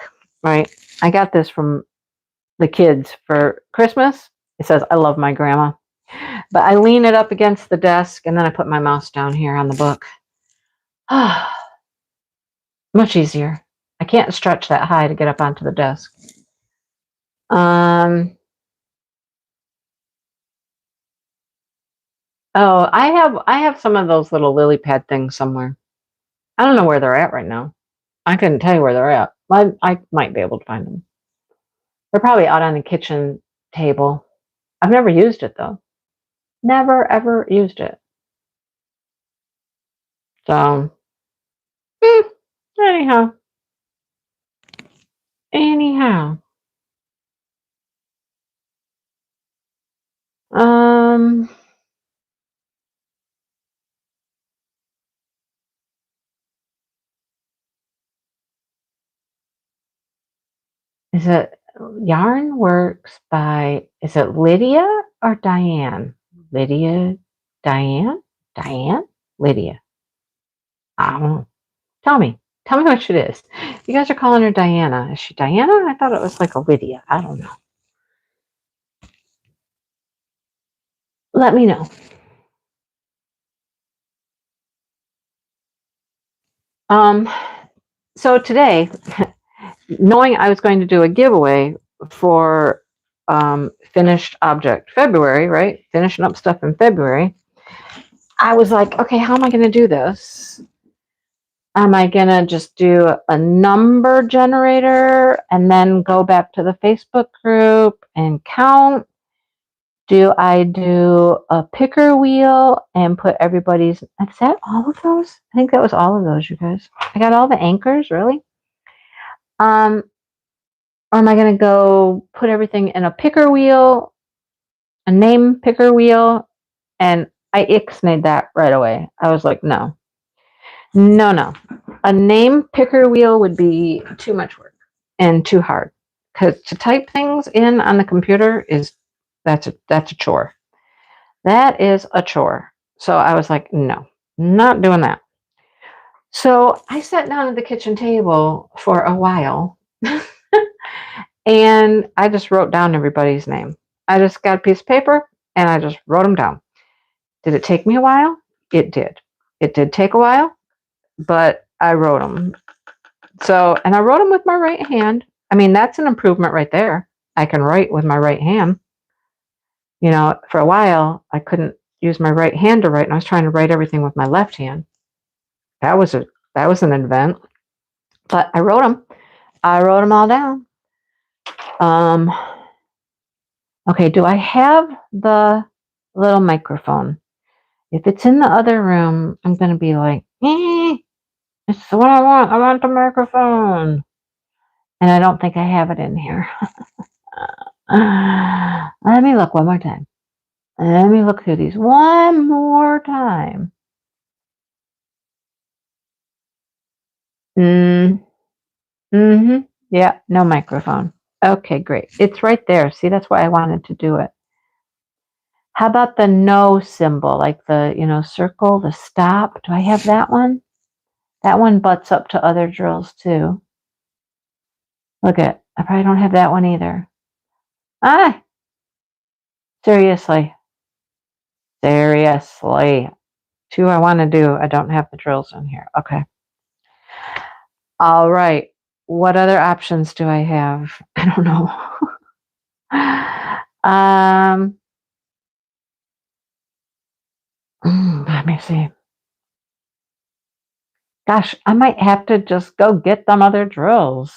right? I got this from the kids for Christmas. It says, I love my grandma. But I lean it up against the desk, and then I put my mouse down here on the book. Much easier. I can't stretch that high to get up onto the desk. Oh, I have some of those little lily pad things somewhere. I don't know where they're at right now. I couldn't tell you where they're at. I might be able to find them. They're probably out on the kitchen table. I've never used it though. Never ever used it. So, anyhow. Is it Yarn Works by, is it Lydia or Diane? Lydia, Diane, Lydia. I don't know. Tell me which it is. You guys are calling her Diana. Is she Diana? I thought it was like a Lydia. I don't know. Let me know. So today, knowing I was going to do a giveaway for Finished Object February, right? Finishing up stuff in February. I was like, okay, how am I going to do this? Am I going to just do a number generator and then go back to the Facebook group and count? Do I do a picker wheel and put everybody's, is that all of those? I think that was all of those, you guys. I got all the anchors, really? Or am I going to go put everything in a picker wheel, a name picker wheel? And I ixnayed that right away. I was like, no. A name picker wheel would be too much work and too hard. Because to type things in on the computer that's a chore. That is a chore. So I was like, no, not doing that. So I sat down at the kitchen table for a while and I just wrote down everybody's name. I just got a piece of paper and I just wrote them down. Did it take me a while? It did. It did take a while, but I wrote them. So, and I wrote them with my right hand. I mean, that's an improvement right there. I can write with my right hand. You know, for a while, I couldn't use my right hand to write, and I was trying to write everything with my left hand. That was an event. But I wrote them. I wrote them all down. Okay, do I have the little microphone? If it's in the other room, I'm going to be like, it's what I want. I want the microphone. And I don't think I have it in here. Let me look one more time. Let me look through these one more time. Yeah, no microphone. Okay, great. It's right there. See, that's why I wanted to do it. How about the no symbol, like the, circle, the stop? Do I have that one? That one butts up to other drills too. Look at, I probably don't have that one either. Seriously. Seriously. Two I want to do. I don't have the drills in here. Okay. All right. What other options do I have? I don't know. Let me see. Gosh, I might have to just go get them other drills.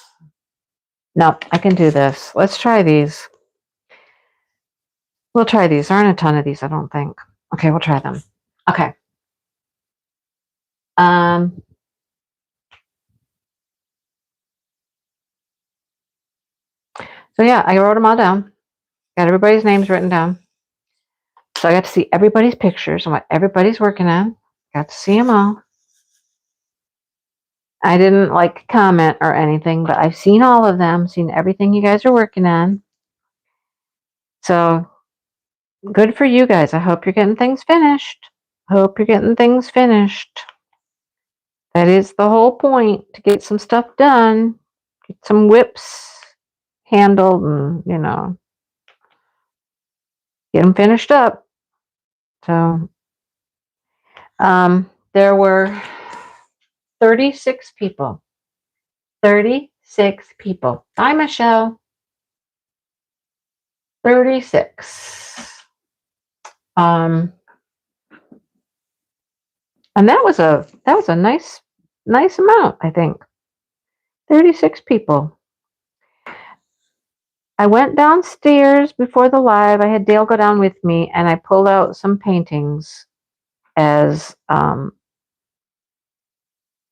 No, I can do this. Let's try these. We'll try these. There aren't a ton of these, I don't think. Okay, we'll try them. Okay. So yeah, I wrote them all down. Got everybody's names written down. So I got to see everybody's pictures and what everybody's working on. Got to see them all. I didn't comment or anything, but I've seen all of them, seen everything you guys are working on. So good for you guys. I hope you're getting things finished. Hope you're getting things finished. That is the whole point, to get some stuff done, get some whips handled, and, get them finished up. So, there were 36 people. 36 people. Hi, Michelle. 36. And that was a nice amount, I think. 36 people. I went downstairs before the live. I had Dale go down with me, and I pulled out some paintings as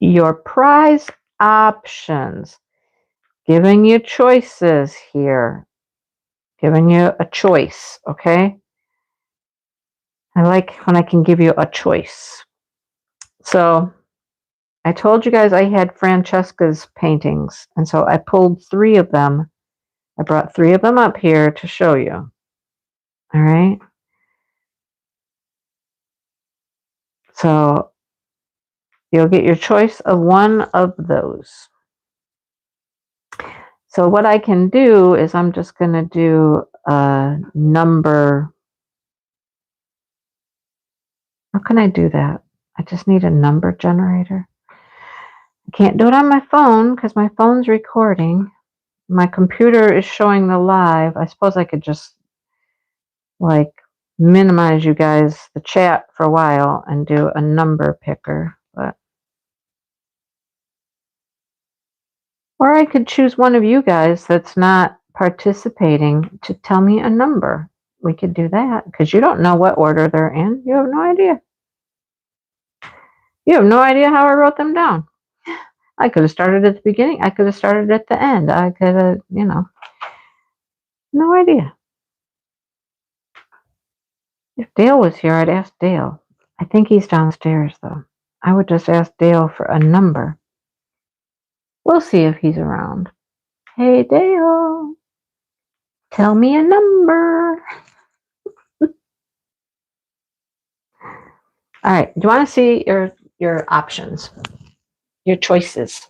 your prize options. Giving you choices here. Giving you a choice, okay? I like when I can give you a choice. So I told you guys I had Francesca's paintings, and so I pulled 3 of them. I brought 3 of them up here to show you. All right. So you'll get your choice of one of those. So what I can do is I'm just going to do a number. How can I do that? I just need a number generator. I can't do it on my phone because my phone's recording. My computer is showing the live. I suppose I could just minimize you guys, the chat, for a while and do a number picker. Or I could choose one of you guys that's not participating to tell me a number. We could do that because you don't know what order they're in. You have no idea. You have no idea how I wrote them down. I could have started at the beginning. I could have started at the end. I could have, no idea. If Dale was here, I'd ask Dale. I think he's downstairs, though. I would just ask Dale for a number. We'll see if he's around. Hey, Dale. Tell me a number. All right. Do you want to see your options, your choices?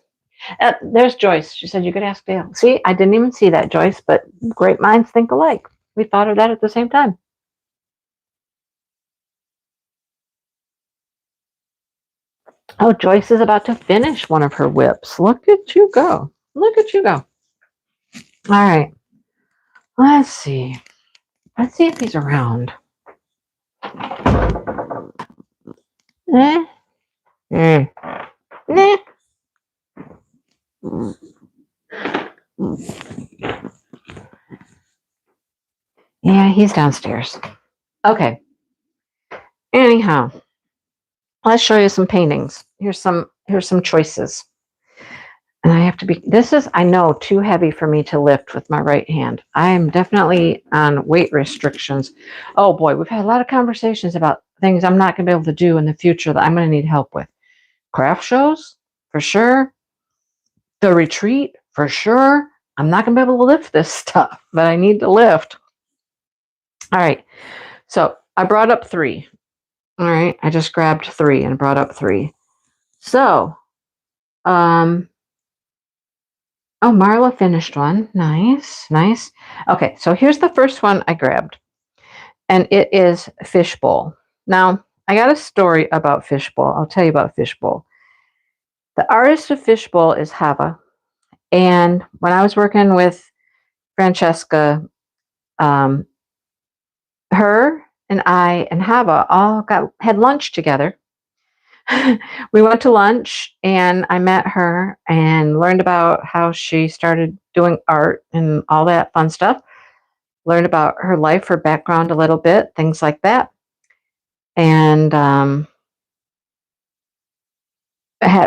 There's Joyce. She said you could ask Dale. See, I didn't even see that, Joyce, but great minds think alike. We thought of that at the same time. Oh, Joyce is about to finish one of her whips. Look at you go. Look at you go. All right. Let's see. Let's see if he's around. Eh? Eh. Nah. Yeah, he's downstairs. Okay. Anyhow, let's show you some paintings. Here's some choices. And I have to be, this is, I know, too heavy for me to lift with my right hand. I'm definitely on weight restrictions. Oh boy, we've had a lot of conversations about things I'm not going to be able to do in the future that I'm going to need help with. Craft shows, for sure. The retreat, for sure. I'm not going to be able to lift this stuff, but I need to lift. All right. So I brought up 3. All right. I just grabbed 3 and brought up 3. So, oh, Marla finished one. Nice, nice. Okay, so here's the first one I grabbed, and it is Fishbowl. Now, I got a story about Fishbowl. I'll tell you about Fishbowl. The artist of Fishbowl is Hava, and when I was working with Francesca, her and I and Hava all had lunch together. We went to lunch and I met her and learned about how she started doing art and all that fun stuff. Learned about her life, her background a little bit, things like that. And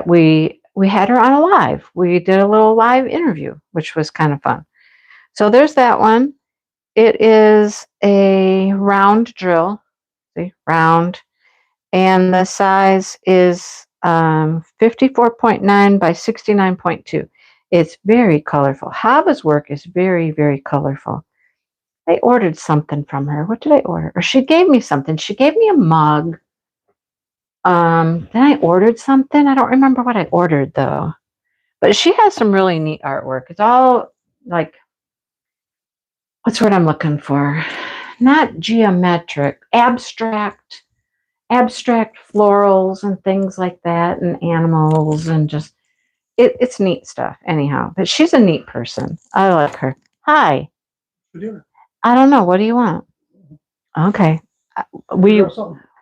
we had her on a live. We did a little live interview, which was kind of fun. So there's that one. It is a round drill, see, round, and the size is 54.9 by 69.2. It's very colorful. Hava's work is very, very colorful. I ordered something from her. What did I order? Or she gave me something. She gave me a mug. Then I ordered something. I don't remember what I ordered though. But she has some really neat artwork. It's all like, what's the word I'm looking for? Not geometric, abstract florals and things like that, and animals, and just it's neat stuff anyhow. But she's a neat person. I like her. Hi. I don't know. What do you want? Okay. We're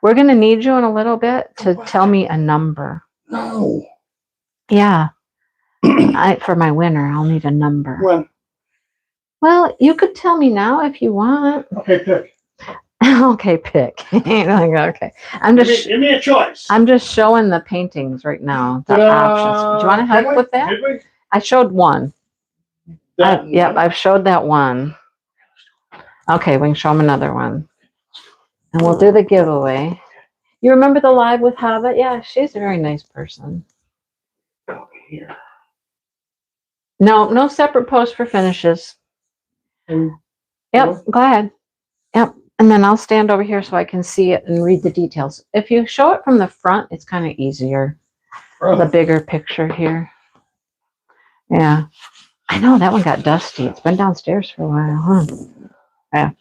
going to need you in a little bit to tell me a number. No. Yeah. For my winner, I'll need a number. When? Well, you could tell me now if you want. Okay, pick. Okay, pick. Okay. Give me a choice. I'm just showing the paintings right now, the options. Do you want to help with that? I showed one. Yep, I've showed that one. Okay, we can show them another one. And we'll do the giveaway. You remember the live with Hava? Yeah, she's a very nice person. Here. No separate post for finishes. Yep, go ahead. Yep, and then I'll stand over here so I can see it and read the details. If you show it from the front, it's kind of easier. The bigger picture here. Yeah. I know that one got dusty. It's been downstairs for a while, huh? Yeah.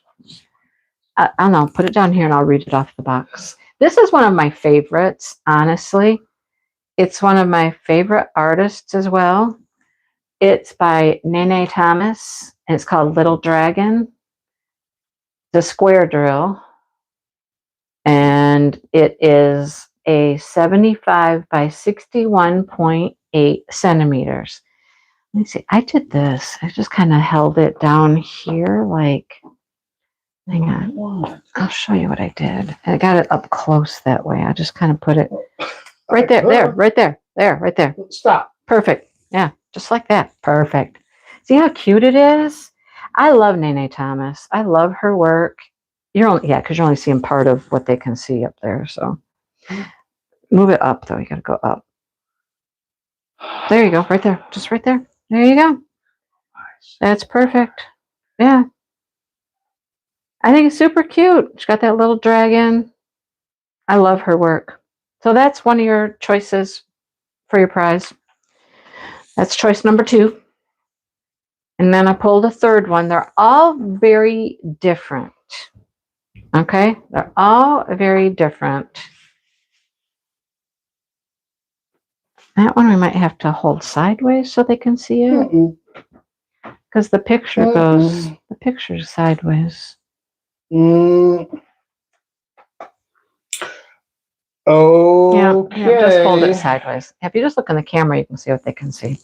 I don't know. Put it down here and I'll read it off the box. This is one of my favorites, honestly. It's one of my favorite artists as well. It's by Nene Thomas, and it's called Little Dragon. The square drill. And it is a 75 by 61.8 centimeters. Let me see. I did this. I just kind of held it down here, like, hang on. I'll show you what I did. I got it up close that way. I just kind of put it right there, right there. Stop. Perfect. Yeah, just like that. Perfect. See how cute it is? I love Nene Thomas. I love her work. Because you're only seeing part of what they can see up there. So move it up, though. You got to go up. There you go. Right there. Just right there. There you go. That's perfect. Yeah. I think it's super cute. She's got that little dragon. I love her work. So that's one of your choices for your prize. That's choice number 2. And then I pulled a third one. They're all very different. Okay? They're all very different. That one we might have to hold sideways so they can see it. Because the picture goes, the picture's sideways. Okay. Yeah, just hold it sideways. If you just look in the camera, you can see what they can see.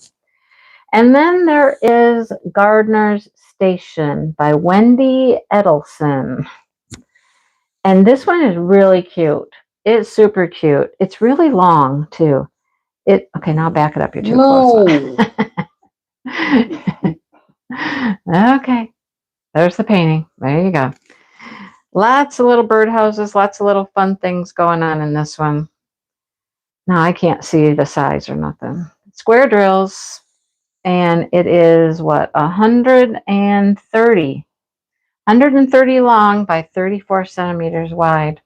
And then there is Gardener's Station by Wendy Edelson. And this one is really cute. It's super cute. It's really long, too. Okay, now back it up. You're too close. Okay. There's the painting. There you go. Lots of little birdhouses, lots of little fun things going on in this one. Now I can't see the size or nothing. Square drills, and it is what, 130 long by 34 centimeters wide.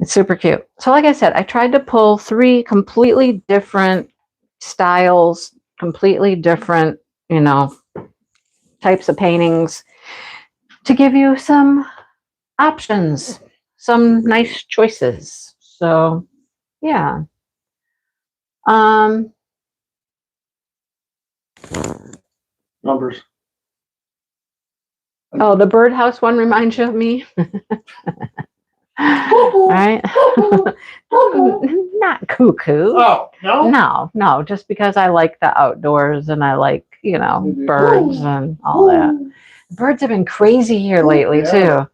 It's super cute. So like I said, I tried to pull 3 completely different styles, completely different, types of paintings to give you some options, some nice choices. So yeah. Numbers. Oh, the birdhouse one reminds you of me. Right? Not cuckoo. Oh, no? No, just because I like the outdoors and I like, birds and all that. Birds have been crazy here lately, too.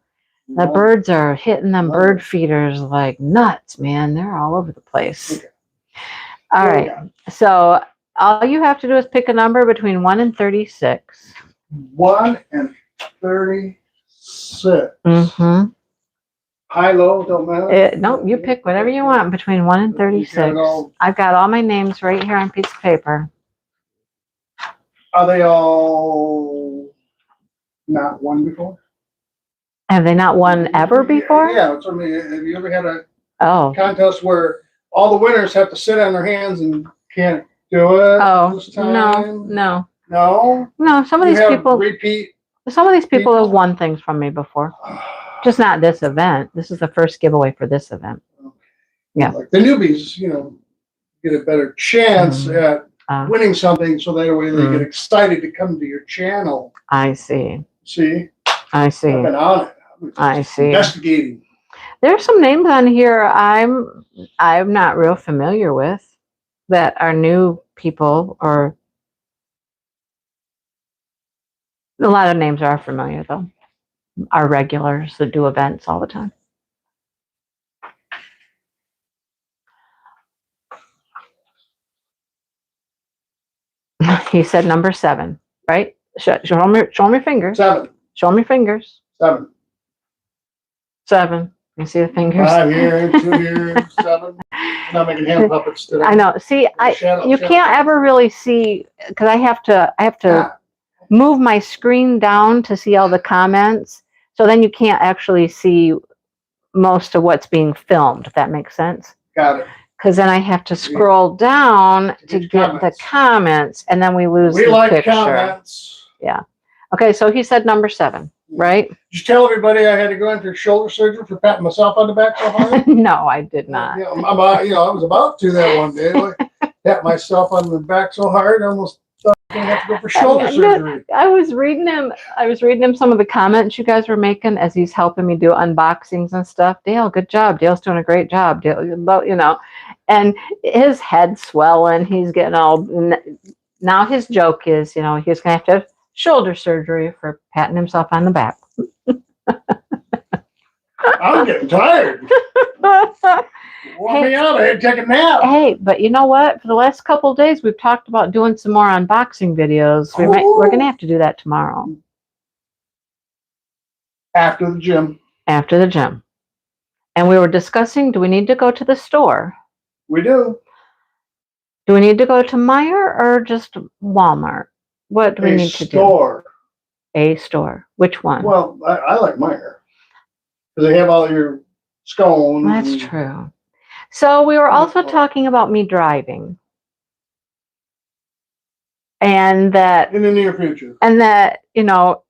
The birds are hitting them bird feeders like nuts, man. They're all over the place. Okay. All right. So all you have to do is pick a number between 1 and 36. 1 and 36. Mm-hmm. High, low, don't matter? No, you pick whatever you want between 1 and 36. I've got all my names right here on a piece of paper. Are they all not won before? Have they not won ever before? Yeah. So, I mean, have you ever had a contest where all the winners have to sit on their hands and can't do it this time? No. No? No, some of these people repeat. Some of these people have won things from me before. Just not this event. This is the first giveaway for this event. Yeah. Like the newbies, get a better chance at winning something, so that way they get excited to come to your channel. I see. See? I see. I've been on it. I see. Investigating. There's some names on here I'm not real familiar with that are new people, or a lot of names are familiar though. Are regulars that do events all the time. He said number 7, right? Show him your fingers. 7. Show him your fingers. 7. 7. You see the fingers? 5 here, 2 here, 7. I'm not making hand puppets today. I know. See, you can't ever really see, because I have to move my screen down to see all the comments. So then you can't actually see most of what's being filmed, if that makes sense. Got it. Because then I have to scroll down to get the comments, and then we lose the picture. Comments. Yeah. Okay, so he said number 7, right? Did you tell everybody I had to go in for shoulder surgery for patting myself on the back so hard? No, I did not. I was about to that one day. Pat myself on the back so hard, I almost thought I was going to have to go for shoulder surgery. I was reading him some of the comments you guys were making as he's helping me do unboxings and stuff. Dale, good job. Dale's doing a great job. Dale, and his head's swelling. He's getting all. Now his joke is, he's going to have shoulder surgery for patting himself on the back. I'm getting tired. Wore me out. I had to take a nap. Hey, but you know what? For the last couple of days, we've talked about doing some more unboxing videos. We're going to have to do that tomorrow. After the gym. After the gym. And we were discussing, do we need to go to the store? We do. Do we need to go to Meijer or just Walmart? What do we need to do? A store. Which one? Well, I like Meijer. Because they have all your scones. That's true. So we were also talking about me driving. And that in the near future. And that, you know,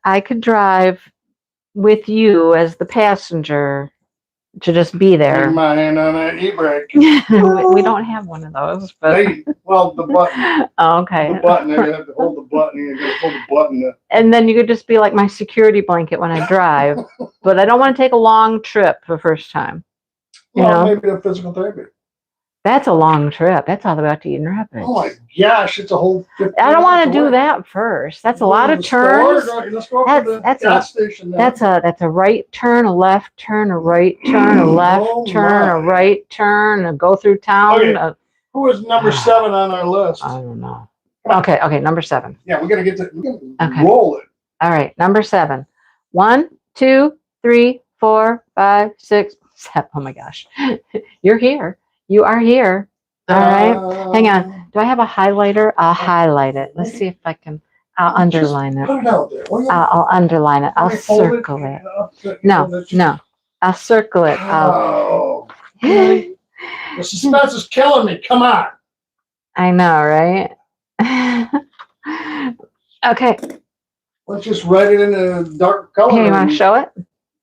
I could drive with you as the passenger to just be there. Leave my hand on that e-brake. We don't have one of those, but well, the button. Oh, okay. The button. You have to hold the button. You got to hold the button. And then you could just be like my security blanket when I drive. But I don't want to take a long trip the first time. You know? Maybe a physical therapy. That's a long trip. That's all the way out to Eden Rapids. Oh my gosh, it's a whole. I don't want to do that first. That's a lot of turns. Let's go up to the gas station now. That's a right turn, a left turn, a right turn, a left turn, a right turn, and go through town. Okay. Who is number 7 on our list? I don't know. Okay, number 7. Yeah, we gotta roll it. All right, number 7. 1, 2, 3, 4, 5, 6, 7. Oh my gosh, you're here. You are here. All right. Hang on. Do I have a highlighter? I'll highlight it. Let's see if I can. I'll underline it. Put it out there. I'll underline it. I'll circle it. No. I'll circle it. Oh. The suspense is killing me. Come on. I know, right? Okay. Let's just write it in a dark color. Here, you want to show it?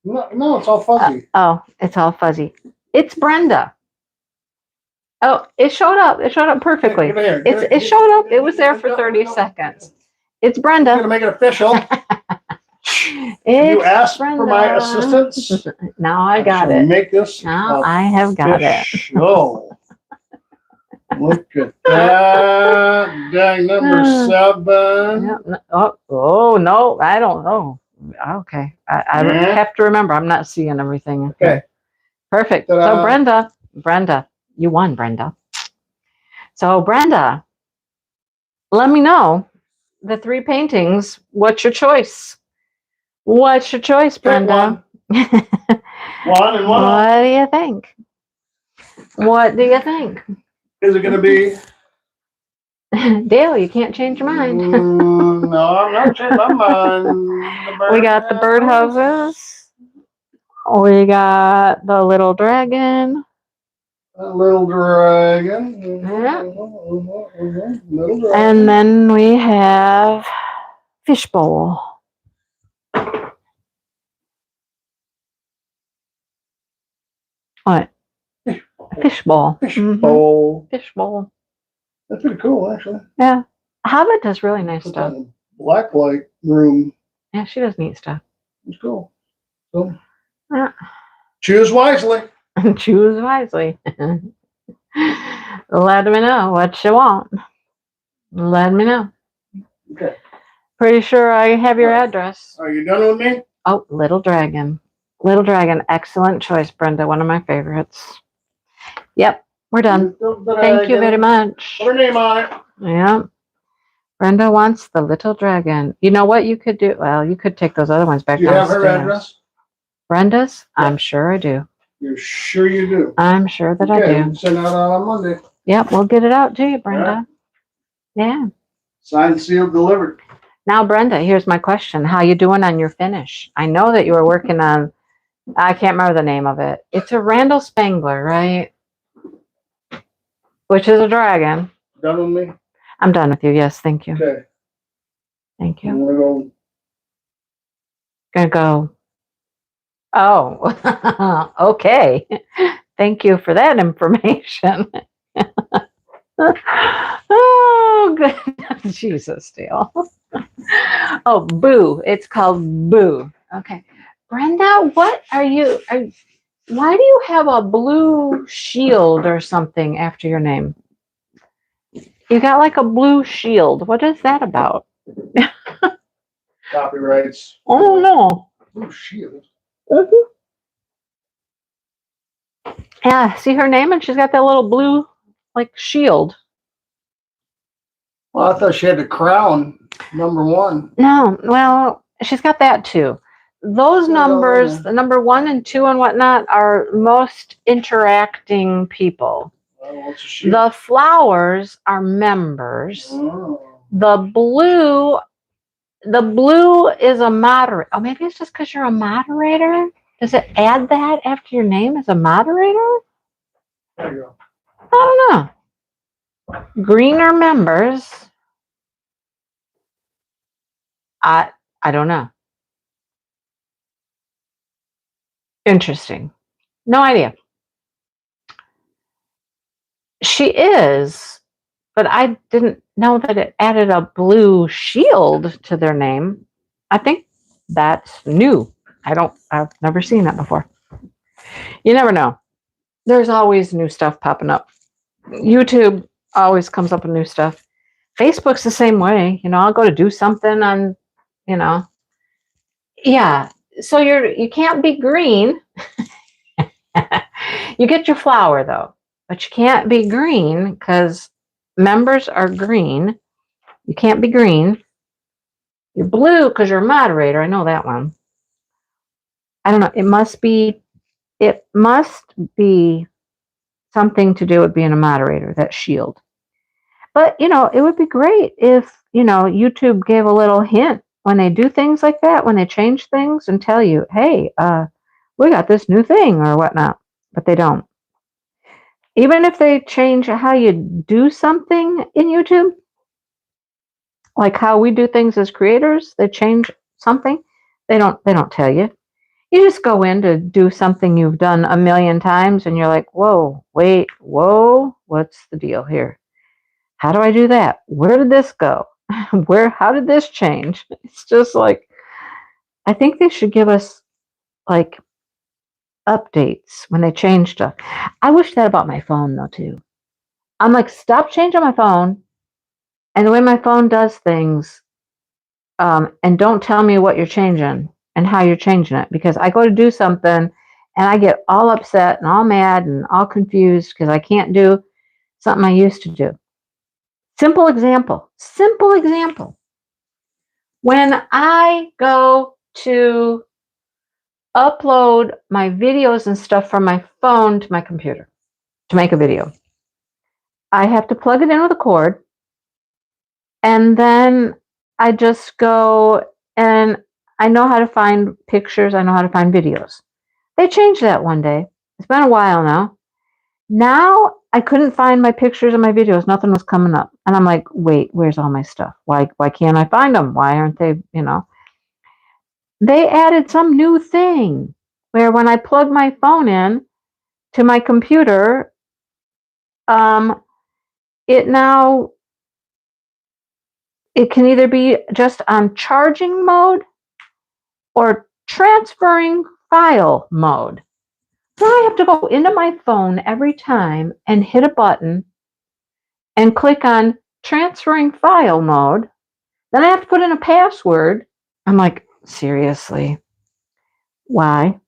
No, it's all fuzzy. It's all fuzzy. It's Brenda. Oh, it showed up. It showed up perfectly. It showed up. It was there for 30 seconds. It's Brenda. I'm going to make it official. You asked Brenda. for my assistance. Now I got it. Make this. Now I have got it. Look at that. Dang, number 7. Oh, no, I don't know. Okay. I have to remember. I'm not seeing everything. Okay. Perfect. Ta-da. So Brenda, you won, Brenda. So Brenda, let me know the 3 paintings. What's your choice? What's your choice, Brenda? One and one. What do you think? What do you think? Is it going to be? Dale, you can't change your mind. No, I'm not changing my mind. We got the birdhouses. We got the little dragon. A little dragon. Yeah. Little dragon. And then we have fishbowl. What? Fishbowl. Fishbowl. Fishbowl. That's pretty cool, actually. Yeah. Hobbit does really nice stuff. Black light room. Yeah, she does neat stuff. It's cool. So, choose wisely. Choose wisely. Let me know what you want. Let me know. Okay. Pretty sure I have your address. Are you done with me? Oh, Little Dragon. Little Dragon. Excellent choice, Brenda. One of my favorites. Yep, we're done. Thank you very much. Put her name on it. Yeah. Brenda wants the Little Dragon. You know what you could do? Well, you could take those other ones back downstairs. Do you have her address? Brenda's? Yeah. I'm sure I do. You're sure you do? I'm sure that I do. Send out on Monday. Yep, we'll get it out to you, Brenda. Right. Yeah. Signed, sealed, delivered. Now, Brenda, here's my question. How you doing on your finish? I know that you were working on, I can't remember the name of it. It's a Randall Spangler, right? Which is a dragon. Done with me? I'm done with you. Yes, thank you. Okay. Thank you. I'm gonna go. Oh, okay. Thank you for that information. Oh, good. Jesus, Dale. Oh, Boo. It's called Boo. Okay. Brenda, what are you? Why do you have a blue shield or something after your name? You got like a blue shield. What is that about? Copyrights. Oh, no. Blue shield. Mm-hmm. Yeah, see her name, and she's got that little blue, like, shield. Well, I thought she had the crown, number 1. No, well, she's got that too. Those numbers, the number 1 and 2 and whatnot, are most interacting people. The flowers are members. Oh. The blue is a moderator. Oh, maybe it's just because you're a moderator. Does it add that after your name as a moderator? There you go. I don't know. Greener members. I don't know. Interesting. No idea. She is, but I didn't know that it added a blue shield to their name. I think that's new. I've never seen that before. You never know. There's always new stuff popping up. YouTube always comes up with new stuff. Facebook's the same way. I'll go to do something on, yeah. So you can't be green. You get your flower though, but you can't be green because members are green. You can't be green. You're blue because you're a moderator. I know that one. I don't know. It must be something to do with being a moderator, that shield. But, it would be great if, YouTube gave a little hint when they do things like that, when they change things and tell you, hey, we got this new thing or whatnot, but they don't. Even if they change how you do something in YouTube, like how we do things as creators, they change something, they don't tell you. You just go in to do something you've done a million times and you're like, whoa, what's the deal here? How do I do that? Where did this go? How did this change? It's just like, I think they should give us like updates when they change stuff. I wish that about my phone though too. I'm like, stop changing my phone and the way my phone does things, and don't tell me what you're changing and how you're changing it, because I go to do something and I get all upset and all mad and all confused because I can't do something I used to do. Simple example. When I go to upload my videos and stuff from my phone to my computer to make a video, I have to plug it in with a cord, and then I just go, and I know how to find pictures, I know how to find videos. They changed that one day. It's been a while now. Now I couldn't find my pictures and my videos. Nothing was coming up. And I'm like, wait, where's all my stuff? Why can't I find them? Why aren't they, They added some new thing where when I plug my phone in to my computer, it can either be just on charging mode or transferring file mode. So I have to go into my phone every time and hit a button and click on transferring file mode. Then I have to put in a password. I'm like, seriously? Why?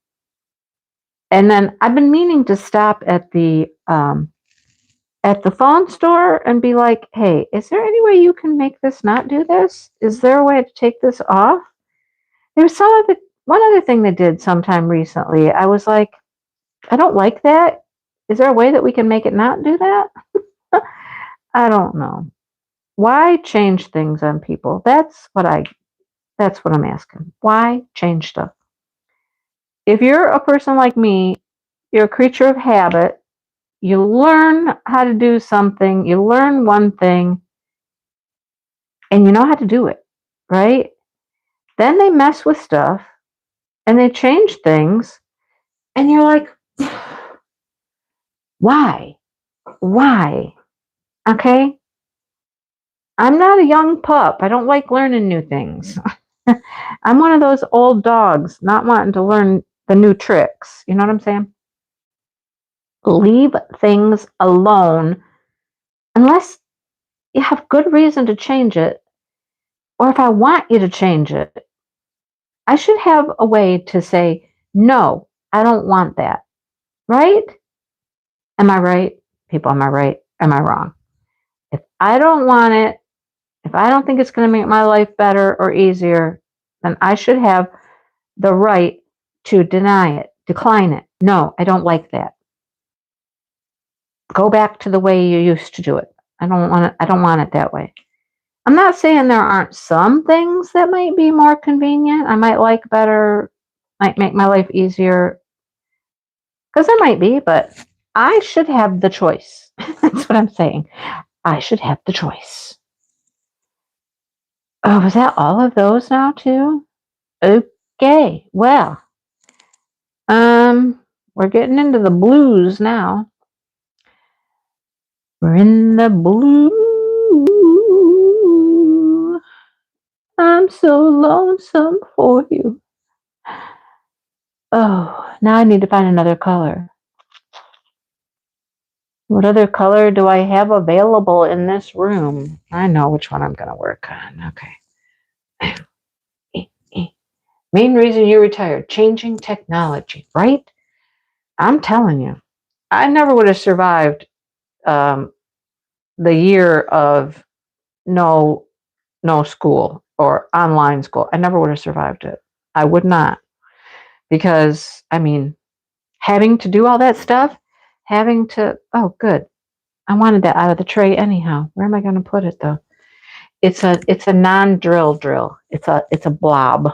And then I've been meaning to stop at the phone store and be like, hey, is there any way you can make this not do this? Is there a way to take this off? There was one other thing they did sometime recently. I was like, I don't like that. Is there a way that we can make it not do that? I don't know. Why change things on people? That's what I'm asking. Why change stuff? If you're a person like me, you're a creature of habit. You learn how to do something, you learn one thing, and you know how to do it, right? Then they mess with stuff and they change things, and you're like, why? Why? Okay? I'm not a young pup. I don't like learning new things. I'm one of those old dogs not wanting to learn the new tricks. You know what I'm saying? Leave things alone unless you have good reason to change it, or if I want you to change it, I should have a way to say, no, I don't want that. Right? Am I right? People, am I right? Am I wrong? If I don't want it, if I don't think it's going to make my life better or easier, then I should have the right to deny it, decline it. No, I don't like that. Go back to the way you used to do it. I don't want it that way. I'm not saying there aren't some things that might be more convenient. I might like better might make my life easier. Because it might be, but I should have the choice. That's what I'm saying. I should have the choice. Oh, was that all of those now too? Okay, well, we're getting into the blues now. We're in the blue. I'm so lonesome for you. Oh, now I need to find another color. What other color do I have available in this room? I know which one I'm going to work on. Okay. Main reason you retired, changing technology, right? I'm telling you, I never would have survived the year of no school or online school. I never would have survived it. I would not. Because, I mean, having to do all that stuff, oh, good. I wanted that out of the tray anyhow. Where am I going to put it though? It's a non-drill drill. It's a blob.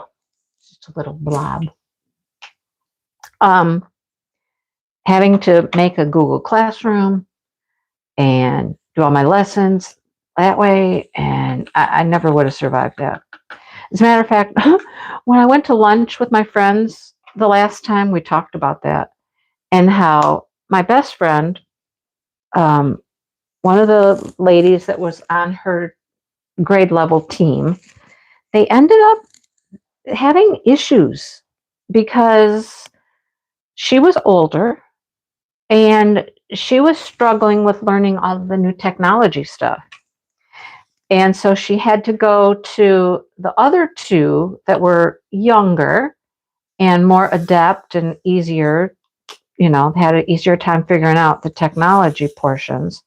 Just a little blob. Having to make a Google Classroom and do all my lessons that way, and I never would have survived that. As a matter of fact, when I went to lunch with my friends the last time, we talked about that and how my best friend, one of the ladies that was on her grade level team, they ended up having issues because she was older and she was struggling with learning all of the new technology stuff. And so she had to go to the other two that were younger and more adept and easier, had an easier time figuring out the technology portions.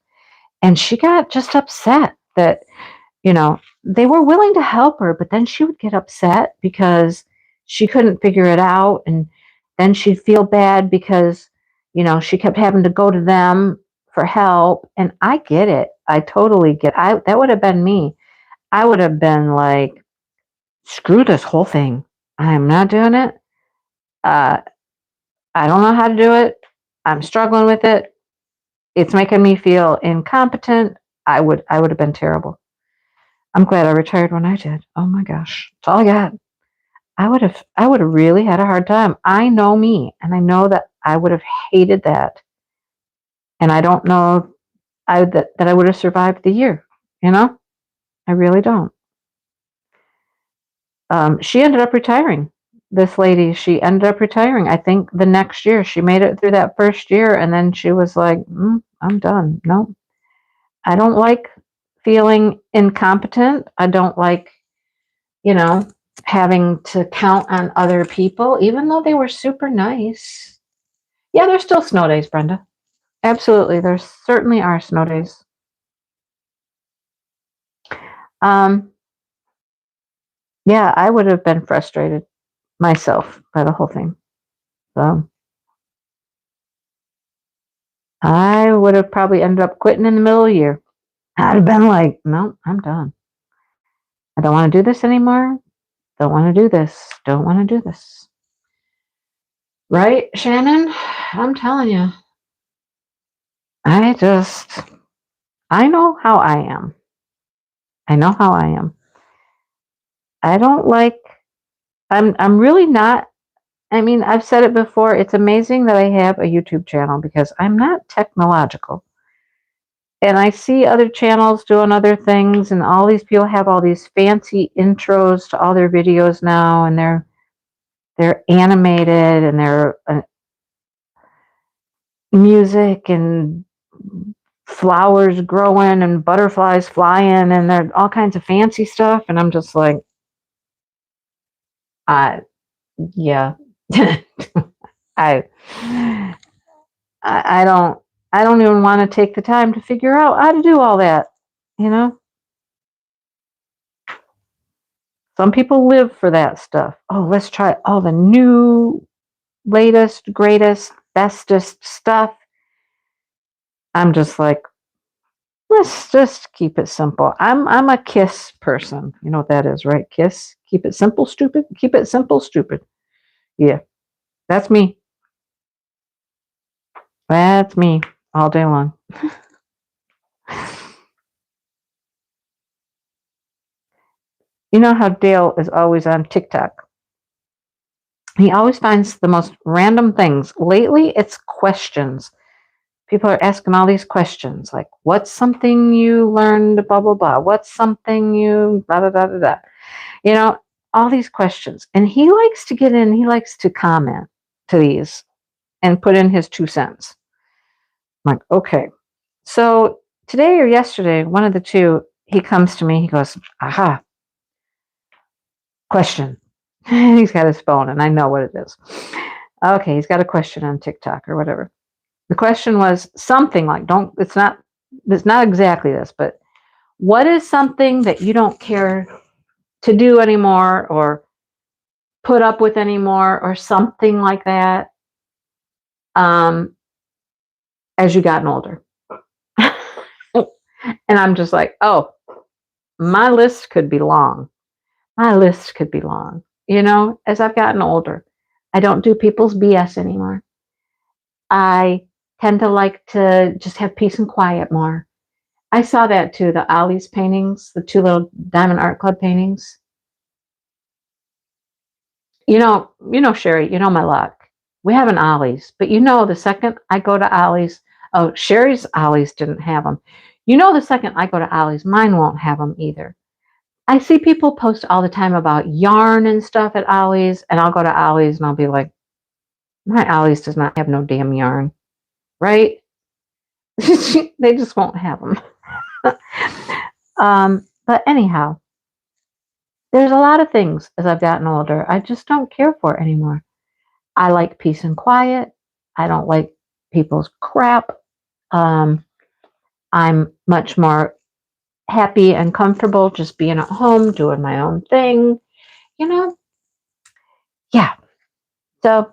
And she got just upset that, they were willing to help her, but then she would get upset because she couldn't figure it out. And then she'd feel bad because, she kept having to go to them for help. And I get it. I totally get it. That would have been me. I would have been like, screw this whole thing. I'm not doing it. I don't know how to do it. I'm struggling with it. It's making me feel incompetent. I would have been terrible. I'm glad I retired when I did. Oh my gosh. That's all I got. I would have really had a hard time. I know me, and I know that I would have hated that. And I don't know that I would have survived the year, I really don't. She ended up retiring. This lady, she ended up retiring. I think the next year. She made it through that first year, and then she was like, I'm done. No, I don't like feeling incompetent. I don't like, having to count on other people, even though they were super nice. Yeah, there's still snow days, Brenda. Absolutely. There certainly are snow days. Yeah, I would have been frustrated myself by the whole thing. So I would have probably ended up quitting in the middle of the year. I'd have been like, no, I'm done. I don't want to do this anymore. Don't want to do this. Don't want to do this. Right, Shannon? I'm telling you. I know how I am. I know how I am. I don't like, I'm really not, I've said it before, it's amazing that I have a YouTube channel because I'm not technological. And I see other channels doing other things, and all these people have all these fancy intros to all their videos now, and they're animated, and they're music and flowers growing and butterflies flying, and they're all kinds of fancy stuff. And I'm just like, yeah, I don't even want to take the time to figure out how to do all that, Some people live for that stuff. Oh, let's try all the new, latest, greatest, bestest stuff. I'm just like, let's just keep it simple. I'm a KISS person. You know what that is, right? KISS. Keep it simple, stupid. Keep it simple, stupid. Yeah. That's me. That's me all day long. You know how Dale is always on TikTok? He always finds the most random things. Lately, it's questions. People are asking all these questions like, what's something you learned, blah, blah, blah. What's something you, blah, blah, blah, blah, blah. You know, all these questions. And he likes to get in, he likes to comment to these and put in his 2 cents. I'm like, okay. So today or yesterday, one of the two, he comes to me, he goes, aha, question. And he's got his phone and I know what it is. Okay, he's got a question on TikTok or whatever. The question was something like, it's not exactly this, but what is something that you don't care to do anymore or put up with anymore or something like that as you gotten older? And I'm just like, oh, my list could be long. My list could be long. You know, as I've gotten older, I don't do people's BS anymore. I tend to like to just have peace and quiet more. I saw that too, the Ollie's paintings, the 2 little Diamond Art Club paintings. You know, Sherry, you know my luck. We have an Ollie's, but you know, the second I go to Ollie's, oh, Sherry's Ollie's didn't have them. You know, the second I go to Ollie's, mine won't have them either. I see people post all the time about yarn and stuff at Ollie's, and I'll go to Ollie's and I'll be like, my Ollie's does not have no damn yarn, right? They just won't have them. But anyhow, there's a lot of things as I've gotten older I just don't care for anymore. I like peace and quiet. I don't like people's crap. I'm much more happy and comfortable just being at home, doing my own thing, you know? Yeah. So,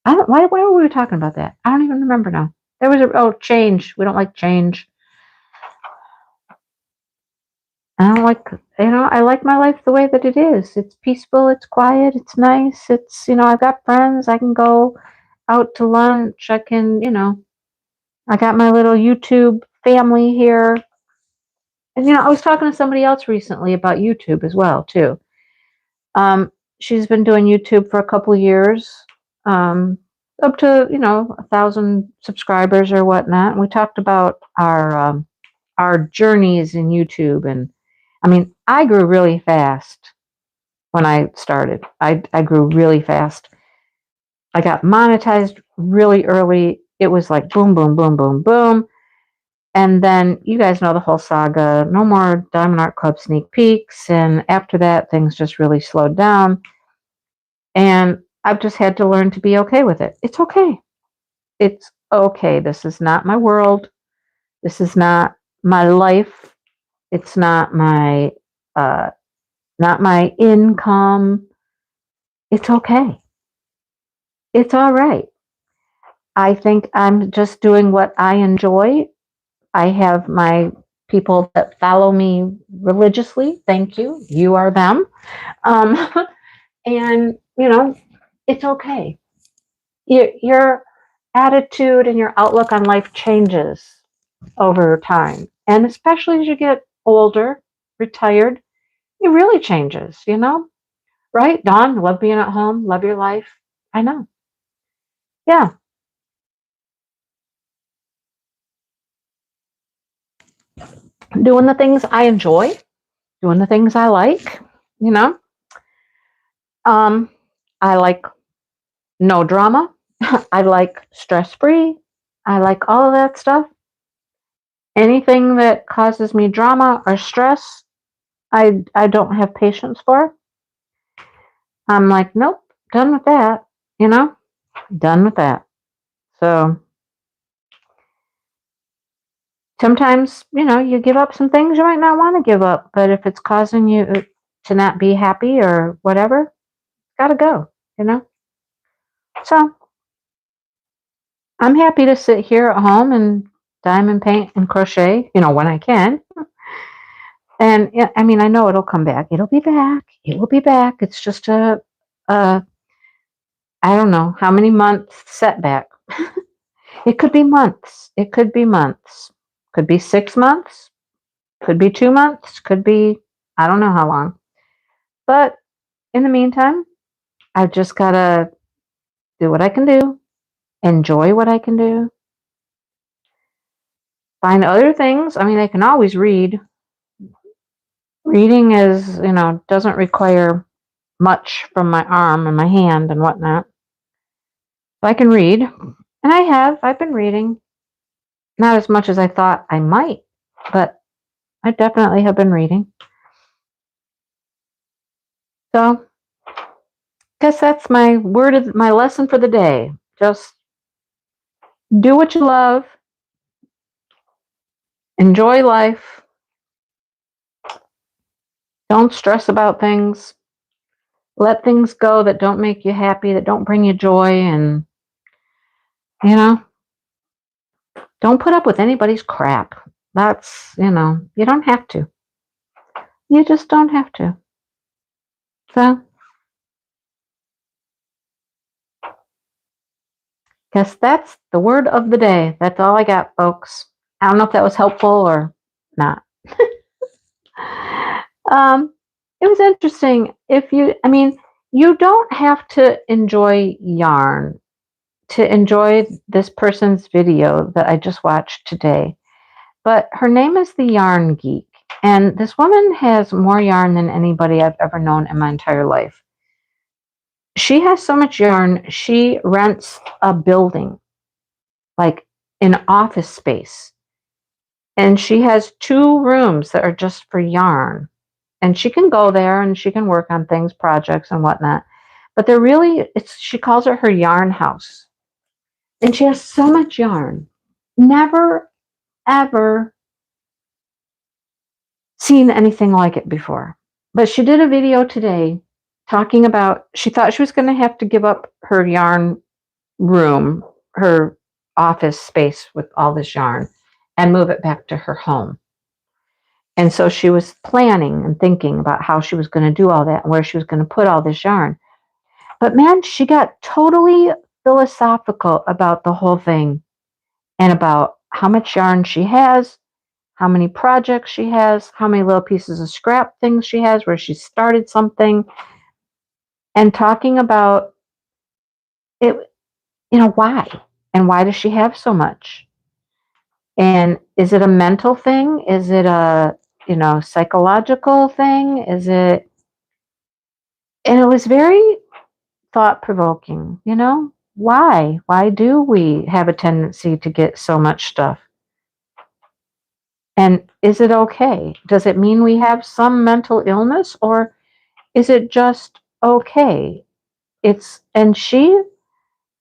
why were we talking about that? I don't even remember now. There was change. We don't like change. I don't like, I like my life the way that it is. It's peaceful, it's quiet, it's nice. It's, I've got friends. I can go out to lunch. I can, I got my little YouTube family here. And, I was talking to somebody else recently about YouTube as well, too. She's been doing YouTube for a couple of years, up to, 1,000 subscribers or whatnot. And we talked about our journeys in YouTube. And I mean, I grew really fast when I started. I grew really fast. I got monetized really early. It was like boom, boom, boom, boom, boom. And then you guys know the whole saga. No more Diamond Art Club sneak peeks. And after that, things just really slowed down. And I've just had to learn to be okay with it. It's okay. It's okay. This is not my world. This is not my life. It's not my income. It's okay. It's all right. I think I'm just doing what I enjoy. I have my people that follow me religiously. Thank you. You are them. And, it's okay. Your attitude and your outlook on life changes over time. And especially as you get older, retired, it really changes, right? Dawn, love being at home, love your life. I know. Yeah. Doing the things I enjoy, doing the things I like, you know. I like no drama. I like stress free. I like all of that stuff. Anything that causes me drama or stress, I don't have patience for. I'm like, nope, done with that, done with that. So sometimes, you give up some things you might not want to give up, but if it's causing you to not be happy or whatever, gotta go, So I'm happy to sit here at home and diamond paint and crochet, when I can. And I mean, I know it'll come back. It'll be back. It will be back. It's just a I don't know how many months setback. It could be months. It could be months. Could be 6 months. Could be 2 months. Could be, I don't know how long. But in the meantime, I've just got to do what I can do, enjoy what I can do, find other things. I mean, I can always read. Reading is, doesn't require much from my arm and my hand and whatnot. So I can read. And I've been reading. Not as much as I thought I might, but I definitely have been reading. So, guess that's my my lesson for the day. Just do what you love, enjoy life, don't stress about things, let things go that don't make you happy, that don't bring you joy, and, don't put up with anybody's crap. That's, you don't have to. You just don't have to. So, guess that's the word of the day. That's all I got, folks. I don't know if that was helpful or not. um, it was interesting. You don't have to enjoy yarn to enjoy this person's video that I just watched today. But her name is the Yarn Geek. And this woman has more yarn than anybody I've ever known in my entire life. She has so much yarn, she rents a building, like an office space. And she has 2 rooms that are just for yarn. And she can go there and she can work on things, projects and whatnot. But she calls it her yarn house. And she has so much yarn. Never, ever seen anything like it before. But she did a video today talking about, she thought she was going to have to give up her yarn room, her office space with all this yarn, and move it back to her home. And so she was planning and thinking about how she was going to do all that and where she was going to put all this yarn. But man, she got totally philosophical about the whole thing and about how much yarn she has, how many projects she has, how many little pieces of scrap things she has where she started something, and talking about it, why? And why does she have so much? And is it a mental thing? Is it a, psychological thing? And it was very thought provoking, Why? Why do we have a tendency to get so much stuff? And is it okay? Does it mean we have some mental illness, or is it just okay? And she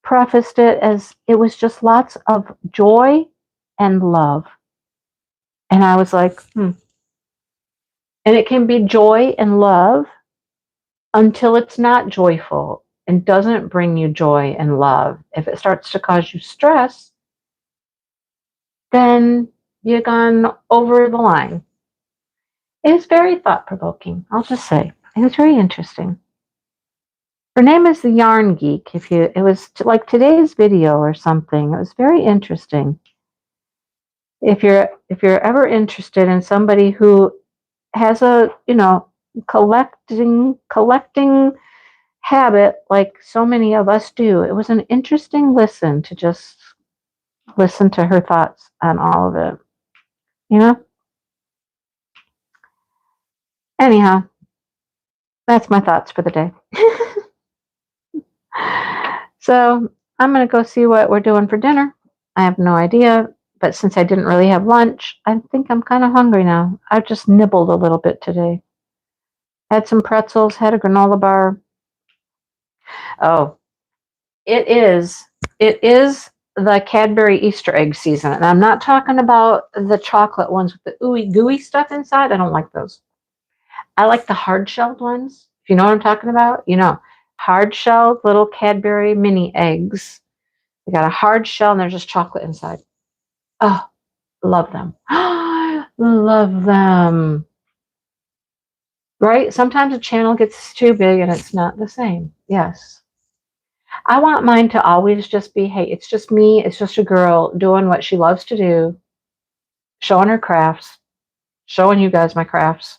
prefaced it as it was just lots of joy and love. And I was like, And it can be joy and love until it's not joyful and doesn't bring you joy and love. If it starts to cause you stress, then you've gone over the line. It is very thought-provoking, I'll just say. It was very interesting. Her name is the Yarn Geek. It was like today's video or something. It was very interesting. If you're ever interested in somebody who has a, collecting habit like so many of us do, it was an interesting listen to just listen to her thoughts on all of it. Anyhow, that's my thoughts for the day. So I'm going to go see what we're doing for dinner. I have no idea, but since I didn't really have lunch, I think I'm kind of hungry now. I've just nibbled a little bit today. Had some pretzels, had a granola bar. Oh, it is the Cadbury Easter egg season. And I'm not talking about the chocolate ones with the ooey gooey stuff inside. I don't like those. I like the hard-shelled ones. If you know what I'm talking about, hard-shelled little Cadbury mini eggs. They got a hard shell and there's just chocolate inside. Oh, love them. Love them. Right? Sometimes a channel gets too big and it's not the same. Yes. I want mine to always just be, hey, it's just me. It's just a girl doing what she loves to do, showing her crafts, showing you guys my crafts,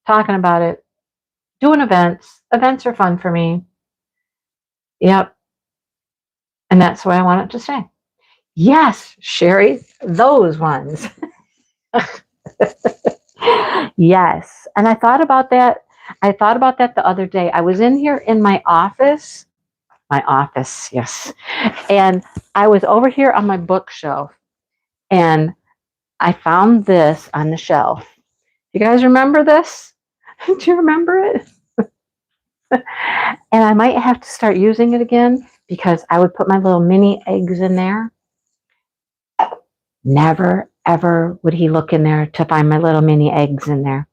talking about it, doing events. Events are fun for me. Yep. And that's the way I want it to stay. Yes, Sherry, those ones. Yes. And I thought about that. I thought about that the other day. I was in here in my office. My office, yes. And I was over here on my bookshelf and I found this on the shelf. You guys remember this? Do you remember it? And I might have to start using it again because I would put my little mini eggs in there. Never, ever would he look in there to find my little mini eggs in there.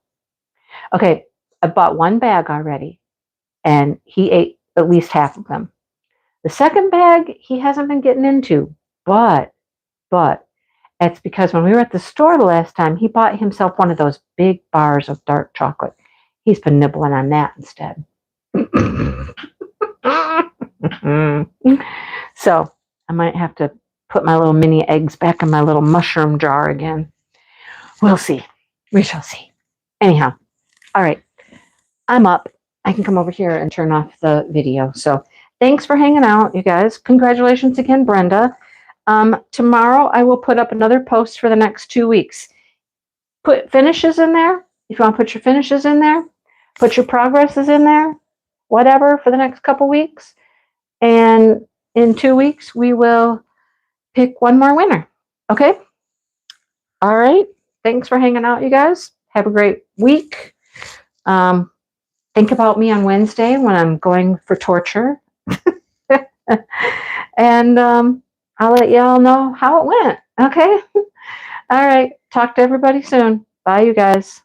Okay, I bought one bag already, and he ate at least half of them. The second bag, he hasn't been getting into, but it's because when we were at the store the last time, he bought himself one of those big bars of dark chocolate. He's been nibbling on that instead. So I might have to put my little mini eggs back in my little mushroom jar again. We'll see. We shall see. Anyhow, all right. I'm up. I can come over here and turn off the video. So thanks for hanging out, you guys. Congratulations again, Brenda. Tomorrow I will put up another post for the next 2 weeks. Put finishes in there. If you want to put your finishes in there, put your progresses in there, whatever, for the next couple weeks. And in 2 weeks, we will pick one more winner. Okay? All right. Thanks for hanging out, you guys. Have a great week. Think about me on Wednesday when I'm going for torture. And I'll let y'all know how it went. Okay? All right. Talk to everybody soon. Bye, you guys.